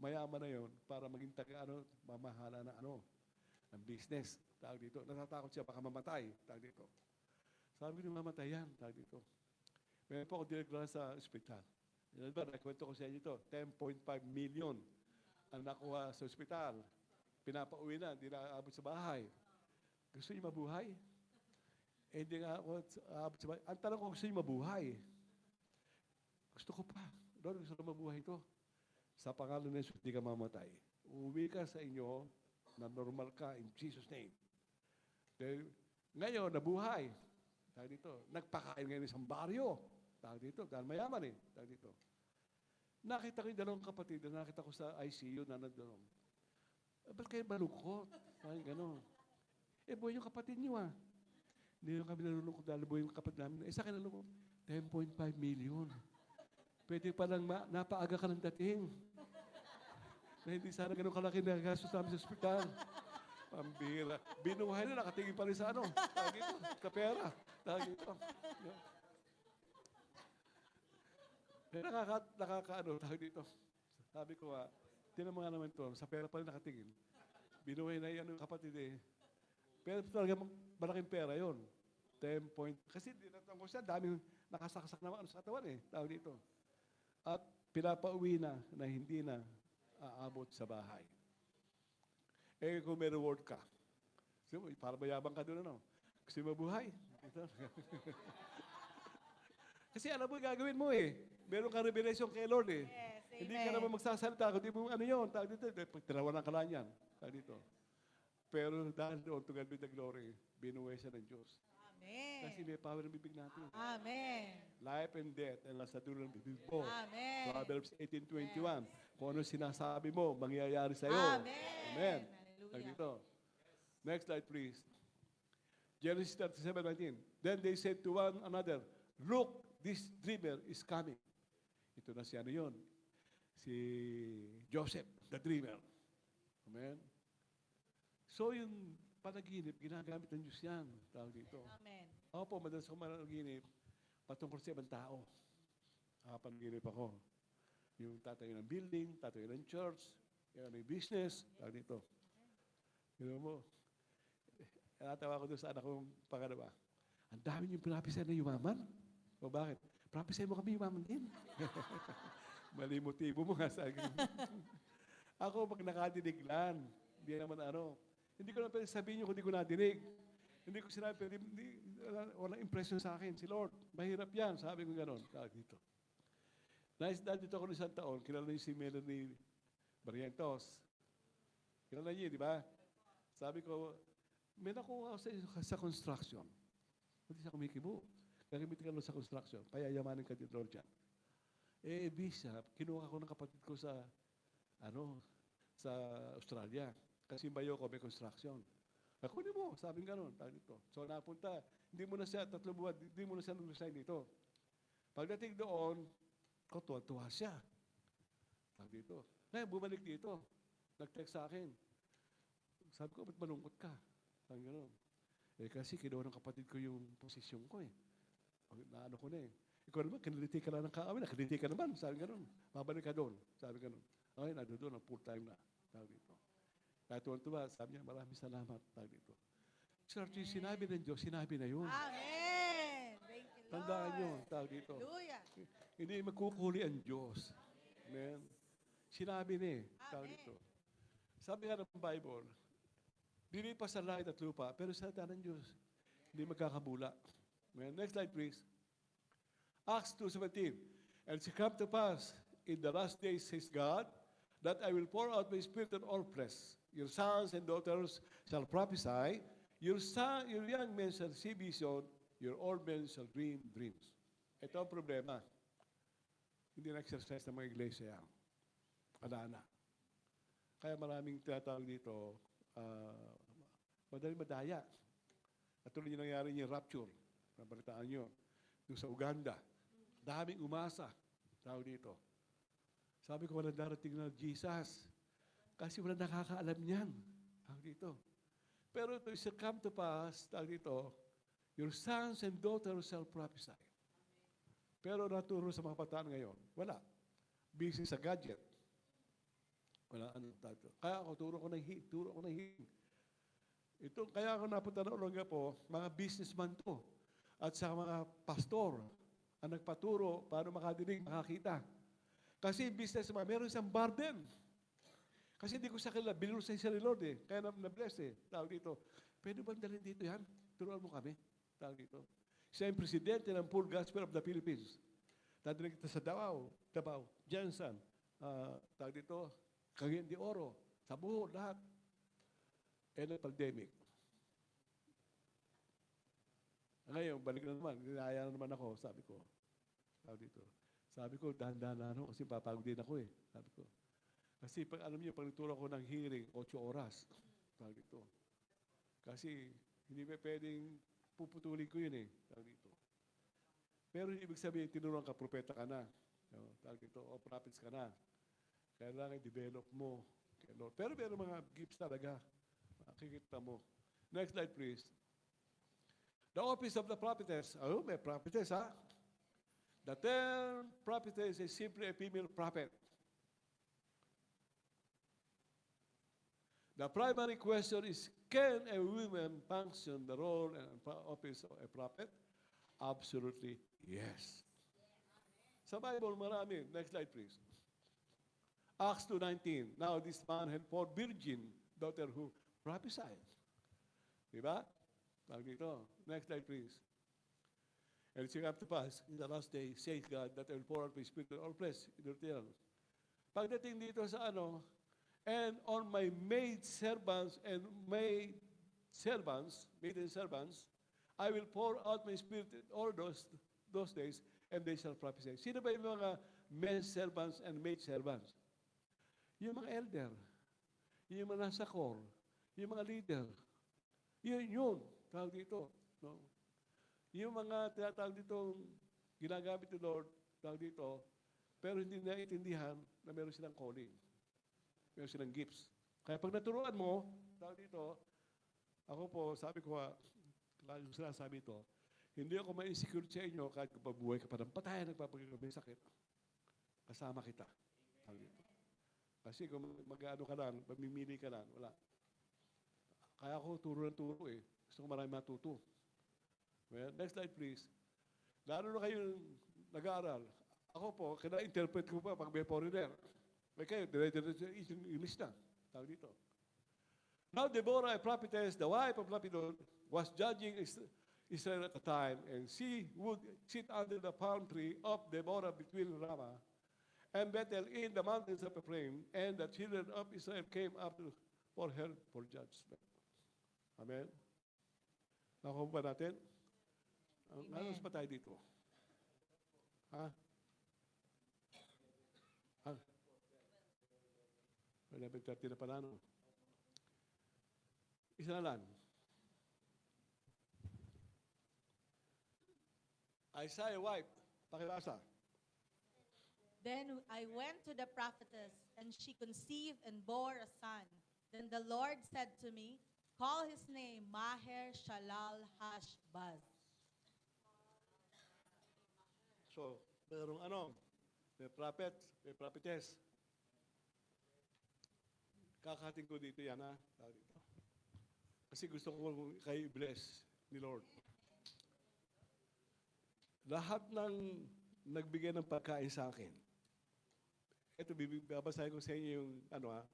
Speaker 2: mayaman na yon para maging mamahala na ng business. Tawag dito. Natatakot siya, baka mamatay. Tawag dito. Sabi ko, mamatay yan. Tawag dito. Meron po ako dinagdala sa ospital. Yan ba, nakwento ko sa inyo ito, 10.5 million ang nakuha sa ospital. Pinapauwi na, hindi na aabot sa bahay. Gusto niyo mabuhay? Eh, hindi nga ako aabot sa bahay. Ang tanong ko, gusto niyo mabuhay? Gusto ko pa. Lord, gusto ko mabuhay ito. Sa pangalan ng Jesus, hindi ka mamatay. Uuwi ka sa inyo na normal ka in Jesus' name. Dahil, ngayon, nabuhay. Tawag dito, nagpakain ngayon isang baryo. Tawag dito, dahil mayaman eh. Tawag dito. Nakita ko yung dalawang kapatid, nakita ko sa ICU na nandun. Ba't kayo malungkot? Parang gano'n. Eh, buhay yung kapatid niyo ah. Hindi yung kami nalulungkot dahil buhay yung kapatid namin. Eh, sa akin nalulungkot, 10.5 million. Pwede palang napaaga ka ng dating. Na hindi sana ganun kalaki na gastos namin sa ospital. Pambira. Binuhay na, nakatingin pa rin sa tawag ito, sa pera. Tawag ito. Tawag dito. Sabi ko tinan mo nga naman ito, sa pera pa rin nakatingin. Binuhay na yan yung kapatid eh. Pero talaga malaking pera yon. 10 point. Kasi dinatang ko siya, daming nakasaksak naman sa katawan eh. Tawag dito. At pinapauwi na hindi na aabot sa bahay. Eh kung may reward ka, para mayabang ka doon Gusto mo mabuhay? Kasi alam mo gagawin mo eh. Meron ka revelation kay Lord eh.
Speaker 3: Yes,
Speaker 2: Hindi ka
Speaker 3: amen.
Speaker 2: naman magsasalita, kundi mo yun, tawag dito, tinawanan ka lang yan, tawag dito. Pero dahil doon, to God be the glory, binuhay siya ng Diyos.
Speaker 3: Amen.
Speaker 2: Kasi may power ng bibig natin.
Speaker 3: Amen.
Speaker 2: Life and death, and nasa dulo ng bibig mo.
Speaker 3: Amen.
Speaker 2: Proverbs 18:21. Kung ano sinasabi mo, mangyayari sa'yo.
Speaker 3: Amen.
Speaker 2: Amen. Tawag
Speaker 3: Hallelujah.
Speaker 2: dito. Next slide, please. Genesis 37:19. Then they said to one another, look, this dreamer is coming. Ito na si yun? Si Joseph, the dreamer. Amen? So yung panaginip, ginagamit ng Diyos yan. Tawag dito.
Speaker 3: Amen.
Speaker 2: Opo, madalas ko managinip patungkol sa ibang tao. Panaginip ako. Yung tatayo ng building, tatayo ng church, yung may business, tawag dito. Gano'n mo. Natawa ko doon sa anak kong pangalawa. Ang dami niyong pinapisan na yumaman. O bakit? Prophesy mo kami yumaman din. Mali motibo mo nga sa akin. Ako, pag nakadinig lang, hindi naman hindi ko na pwede sabihin kung hindi ko nadinig. Hindi ko sinabi, walang impression sa akin. Si Lord, mahirap yan. Sabi ko gano'n. Dito. Dito ako ng isang taon, kilala niyo si Melanie Barrientos. Kilala niyo, di ba? Sabi ko, may nakuha ako sa construction. Hindi siya kumikibo. Gagamitin ka sa construction. Payayamanin ka din, Lord, dyan. Eh, Bishop, kinuha ko ng kapatid ko sa Australia. Kasi bayo ko may construction. Kunin mo, sabing gano'n. So napunta, hindi mo na siya, 3 buwan, hindi mo na siya nag-resign dito. Pagdating doon, tuwa siya. Dito. Ngayon, bumalik dito. Nag-text sa akin. Sabi ko, ba't malungkot ka? Sabi gano'n. Eh kasi kinuha ng kapatid ko yung posisyon ko eh. Naano ko na eh. Ikaw naman, kiniliti ka lang ng kaaway, nakiliti ka naman, sabi ganun. Babalik ka doon, sabi ganun. Okay, nandun doon, ang full time na, tawag dito. Kaya tuwan-tuwa, sabi niya, maraming salamat, tawag dito. Church, yung sinabi ng Diyos, sinabi na yun.
Speaker 3: Amen. Thank you, Lord.
Speaker 2: Tandaan nyo, tawag dito.
Speaker 3: Hallelujah.
Speaker 2: Hindi magkukuli ang Diyos. Amen. Sinabi ni, tawag
Speaker 3: Amen.
Speaker 2: dito. Sabi nga ng Bible, dilipas sa langit at lupa, pero sa salita ng Diyos, hindi magkakabula. Amen. Next slide, please. Acts 2:17. And it shall come to pass in the last days, says God, that I will pour out my spirit on all flesh. Your sons and daughters shall prophesy. Your young men shall see vision. Your old men shall dream dreams. Ito ang problema. Hindi na-exercise ng mga iglesia yan. Wala na. Kaya maraming tinatawag dito, madaling madaya. At tuloy yung nangyari yung rapture. Nabalitaan nyo. Doon sa Uganda. Daming umasa. Tawag dito. Sabi ko, walang darating na Jesus. Kasi wala nakakaalam niyan. Tawag dito. Pero ito shall come to pass, tawag dito, your sons and daughters shall prophesy. Pero naturo sa mga kabataan ngayon, wala. Busy sa gadget. Wala ano, tawag dito. Kaya ako, turo ko ng healing. Ito, kaya ako napunta na Olonga po, mga businessman to. At sa mga pastor, ang nagpaturo paano makadinig, makakita. Kasi businessman, meron isang burden. Kasi hindi ko sa kanila, binuro sa isa ni Lord eh. Kaya na-bless eh. Tawag dito, pwede ba dalhin dito yan? Turuan mo kami. Tawag dito. Siya yung presidente ng Full Gospel of the Philippines. Tadinig kita sa Davao, Jensen, tawag dito, Cagayan de Oro, sa buho, lahat. And the pandemic. Ngayon, balik na naman. Ginaya na naman ako, sabi ko. Sabi ko, dahan-dahan na ano, kasi papagod din ako eh. Sabi ko. Kasi pag alam niyo, pag nagturo ko ng hearing, 8 oras. Tawag dito. Kasi hindi pa pwedeng puputulin ko yun eh. Tawag dito. Pero ibig sabihin, tinuruan ka, propeta ka na. Tawag dito, o prophets ka na. Kailangan i-develop mo. Pero meron mga gifts talaga. Makikita mo. Next slide, please. The office of the prophetess. Oh, may prophetess, ha? The term prophetess is simply a female prophet. The primary question is, can a woman function the role and office of a prophet? Absolutely, yes. Sa Bible, marami. Next slide, please. Acts 2:19. Now this man had 4 virgin daughter who prophesied. Diba? Tawag dito. Next slide, please. And it shall come to pass in the last day, says God, that I will pour out my spirit on all flesh in the earth. Pagdating dito sa ano, and on my maid servants and maiden servants, I will pour out my spirit in all those days, and they shall prophesy. Sino ba yung mga men servants and maid servants? Yung mga elder, yung mga nasa core, yung mga leader. Yun, tawag dito. No? Yung mga tinatawag dito, ginagamit ni Lord, tawag dito, pero hindi naiintindihan na meron silang calling. Meron silang gifts. Kaya pag naturuan mo, tawag dito, ako po, sabi ko, lalo sinasabi ito, hindi ako ma-insecure sa inyo kahit kung pabuhay ka pa ng patayan, nagpapagay sakit. Kasama kita. Tawag dito. Kasi kung mag-ano ka lang, mamimili ka lang, wala. Kaya ako turo ng turo eh. Gusto ko marami matuto. Well, next slide please. Lalo na kayo nag-aaral. Ako po, kina-interpret ko pa pag may foreigner. May kayo, dire-diretso English na. Tawag dito. Now Deborah, a prophetess, the wife of Lapidon, was judging Israel at the time, and she would sit under the palm tree of Deborah between Ramah and Bethel in the mountains of Ephraim, and the children of Israel came up for her for judgment. Amen? Nakuha ba natin? Ano ba tayo dito? Ha? Ha? 11:30 na pala, no? Isa na lang. Isaiah wife, pakibasa.
Speaker 3: Then I went to the prophetess, and she conceived and bore a son. Then the Lord said to me, call his name Maher Shalal Hashbaz.
Speaker 2: So So, merong ano, may prophet, may prophetess. Kakating ko dito yan, ha? Tawag dito. Kasi gusto ko kayo i-bless ni Lord. Lahat ng nagbigay ng pagkain sa akin, ito, babasahin ko sa inyo yung, ano ha,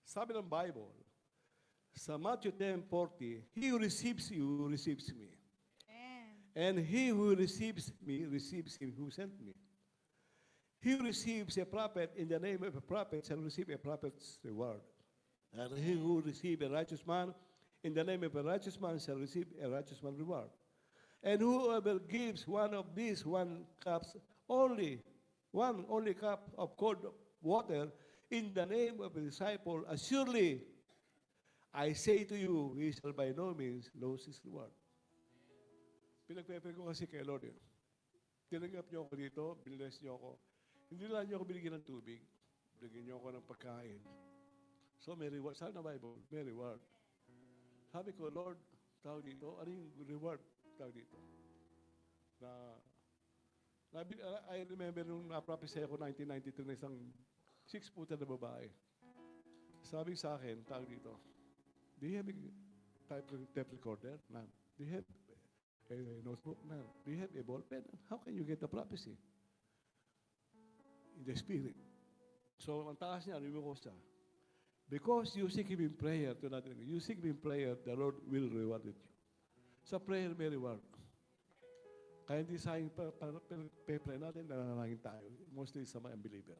Speaker 2: sabi ng Bible, sa Matthew 10:40, he who receives you, receives me.
Speaker 3: Amen.
Speaker 2: And he who receives me, receives him who sent me. He who receives a prophet in the name of a prophet shall receive a prophet's reward. And he who receives a righteous man in the name of a righteous man shall receive a righteous man's reward. And whoever gives one of these one only cup of cold water in the name of a disciple, assuredly I say to you, he shall by no means lose his reward. Pinagpepere ko kasi kay Lord yun. Tinanggap niyo ako dito, biniless niyo ako. Hindi lang niyo ako binigyan ng tubig. Binigyan niyo ako ng pagkain. So may reward. Sabi na Bible, may reward. Sabi ko, Lord, tawag dito, ano yung reward? Tawag dito. I remember nung na-prophesy ako 1992 na isang 6-footer na babae. Sabi sa akin, tawag dito, do you have a tape recorder? Ma'am. Do you have a notebook? Ma'am. Do you have a ball pen? How can you get the prophecy? In the spirit. So, ang taas niya, review ko siya. Because you seek Him in prayer, you seek Him in prayer, the Lord will reward you. Sa prayer, may reward. Kaya hindi sayang pray natin, nananangin tayo. Mostly sa mga unbeliever.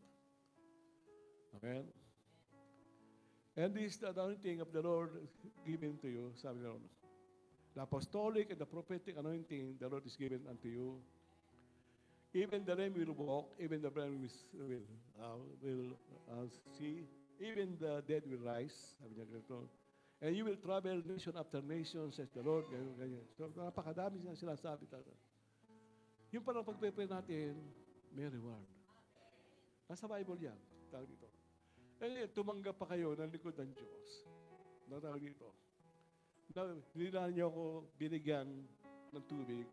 Speaker 2: Okay? And this is the anointing of the Lord given to you, sabi ng Lord. The apostolic and the prophetic anointing the Lord is given unto you. Even the lame will walk, even the blind will see, even the dead will rise. Sabi niya ganito. And you will travel nation after nation, says the Lord. Ganyan. So, napakadami siya sinasabi talaga. Yung parang pagpe-pray natin, may reward. Nasa Bible yan. Tawag dito. Eh, tumanggap pa kayo ng likod ng Diyos. Tawag dito. Hindi na niyo ako binigyan ng tubig,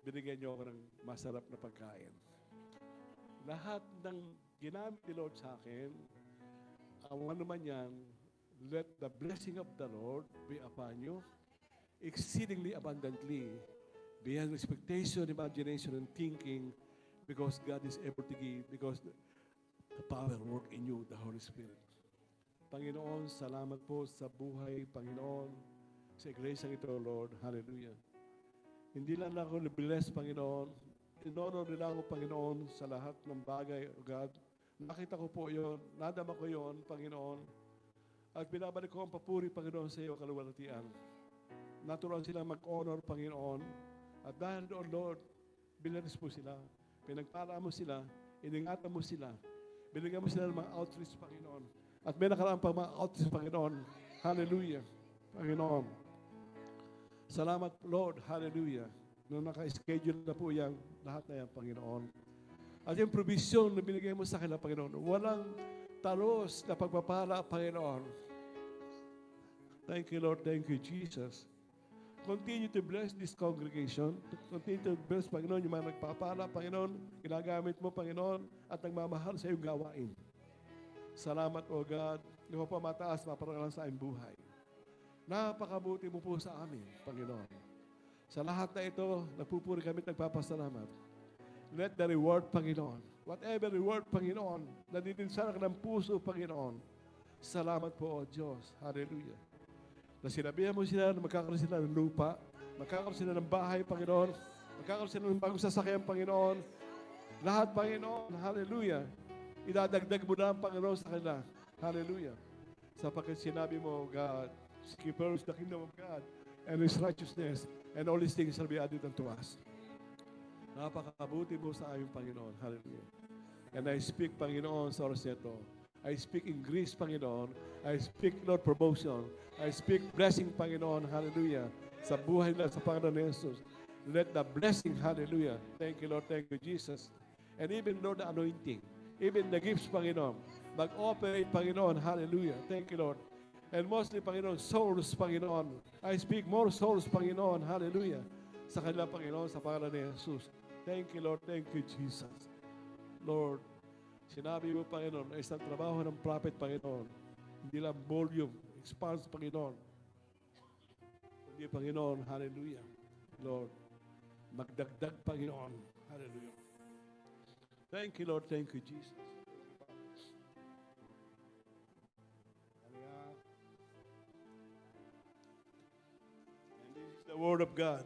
Speaker 2: binigyan niyo ako ng masarap na pagkain. Lahat ng ginamit ni Lord sa akin, ang ano man yan, let the blessing of the Lord be upon you, exceedingly abundantly, beyond expectation, imagination, and thinking, because God is able to give, because the power work in you, the Holy Spirit. Panginoon, salamat po sa buhay, Panginoon, sa iglesia ito, Lord. Hallelujah. Hindi lang ako bless, Panginoon. Inonor nila ako, Panginoon, sa lahat ng bagay, God. Nakita ko po yun, nadama ko yun, Panginoon. At binabalik ko ang papuri, Panginoon, sa iyo, kaluwalhatian. Natural sila mag-honor, Panginoon. At dahil doon, Lord, binaris mo sila. Pinagpala mo sila. Iningatan mo sila. Binigyan mo sila ng mga outreach, Panginoon. At may nakaraan pa mga outreach, Panginoon. Hallelujah. Panginoon. Salamat, Lord. Hallelujah. Nung naka-schedule na po yan, lahat na yan, Panginoon. At yung provision na binigay mo sa kanila, Panginoon, walang talos na pagpapala, Panginoon. Thank you, Lord. Thank you, Jesus. Continue to bless this congregation. Continue to bless, Panginoon, yung mga nagpapala, Panginoon, ginagamit mo, Panginoon, at nagmamahal sa iyong gawain. Salamat, O God. Napapamataas, maparangalan sa aming buhay. Napakabuti mo po sa amin, Panginoon. Sa lahat na ito, nagpupuri kami at nagpapasalamat. Let the reward, Panginoon. Whatever reward, Panginoon, nadidinsanak ng puso, Panginoon. Salamat po, O Diyos. Hallelujah. Na sinabihan mo sila na magkakaroon sila ng lupa, magkakaroon sila ng bahay, Panginoon, magkakaroon sila ng bagong sasakyan, Panginoon. Lahat, Panginoon. Hallelujah. Idadagdag mo na ang Panginoon sa kanila. Hallelujah. Sapagkat sinabi mo, God, seek first the kingdom of God and His righteousness, and all these things shall be added unto us. Napakabuti mo sa aming Panginoon. Hallelujah. And I speak, Panginoon, sa oras nito. I speak increase, Panginoon. I speak, Lord, promotion. I speak blessing, Panginoon. Hallelujah. Sa buhay nila sa Panginoon ni Jesus. Let the blessing, hallelujah. Thank you, Lord. Thank you, Jesus. And even, Lord, the anointing. Even the gifts, Panginoon. Mag-operate, Panginoon. Hallelujah. Thank you, Lord. And mostly, Panginoon, souls, Panginoon. I speak more souls, Panginoon. Hallelujah. Sa kanila, Panginoon, sa pangalan ni Jesus. Thank you, Lord. Thank you, Jesus. Lord, sinabi mo, Panginoon, na isang trabaho ng prophet, Panginoon, hindi lang volume, expanse, Panginoon. Hindi, Panginoon, hallelujah. Lord, magdagdag, Panginoon. Hallelujah. Thank you, Lord. Thank you, Jesus. Hallelujah. And this is the word of God.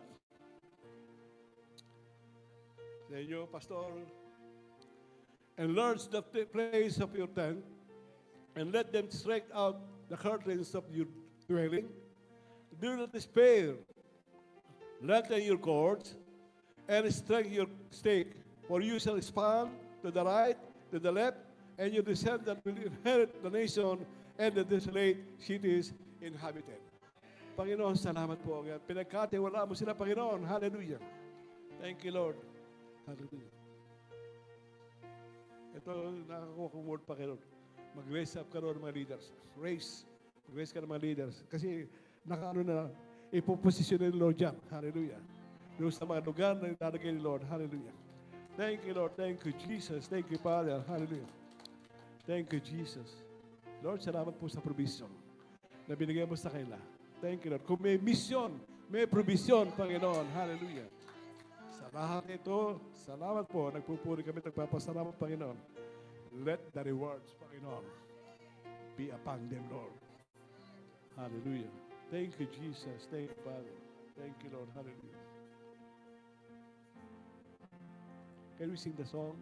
Speaker 2: Sa inyo, Pastor, enlarge the place of your tent, and let them stretch out the curtains of your dwelling. Do not despair. Lengthen your cords, and strengthen your stake. For you shall span to the right, to the left, and your descendants will inherit the nation and the desolate cities inhabited. Panginoon, salamat po. Pinagkatiwala mo sila, Panginoon. Hallelujah. Thank you, Lord. Hallelujah. Ito, nakakuha kong word, Panginoon. Mag-raise up ka rin ng mga leaders. Raise ka ng mga leaders. Kasi, nakaano na, ipoposisyon ni Lord dyan. Hallelujah. Doon sa mga lugar na ilalagay ni Lord. Hallelujah. Thank you, Lord. Thank you, Jesus. Thank you, Father. Hallelujah. Thank you, Jesus. Lord, salamat po sa provision na binigay mo sa kanila. Thank you, Lord. Kung may mission, may provision, Panginoon. Hallelujah. Sa lahat ito, salamat po. Nagpupuri kami, nagpapasalamat, Panginoon. Let the rewards, Panginoon, be upon them, Lord. Hallelujah. Thank you, Jesus. Thank you, Father. Thank you, Lord. Hallelujah. Can we sing the song?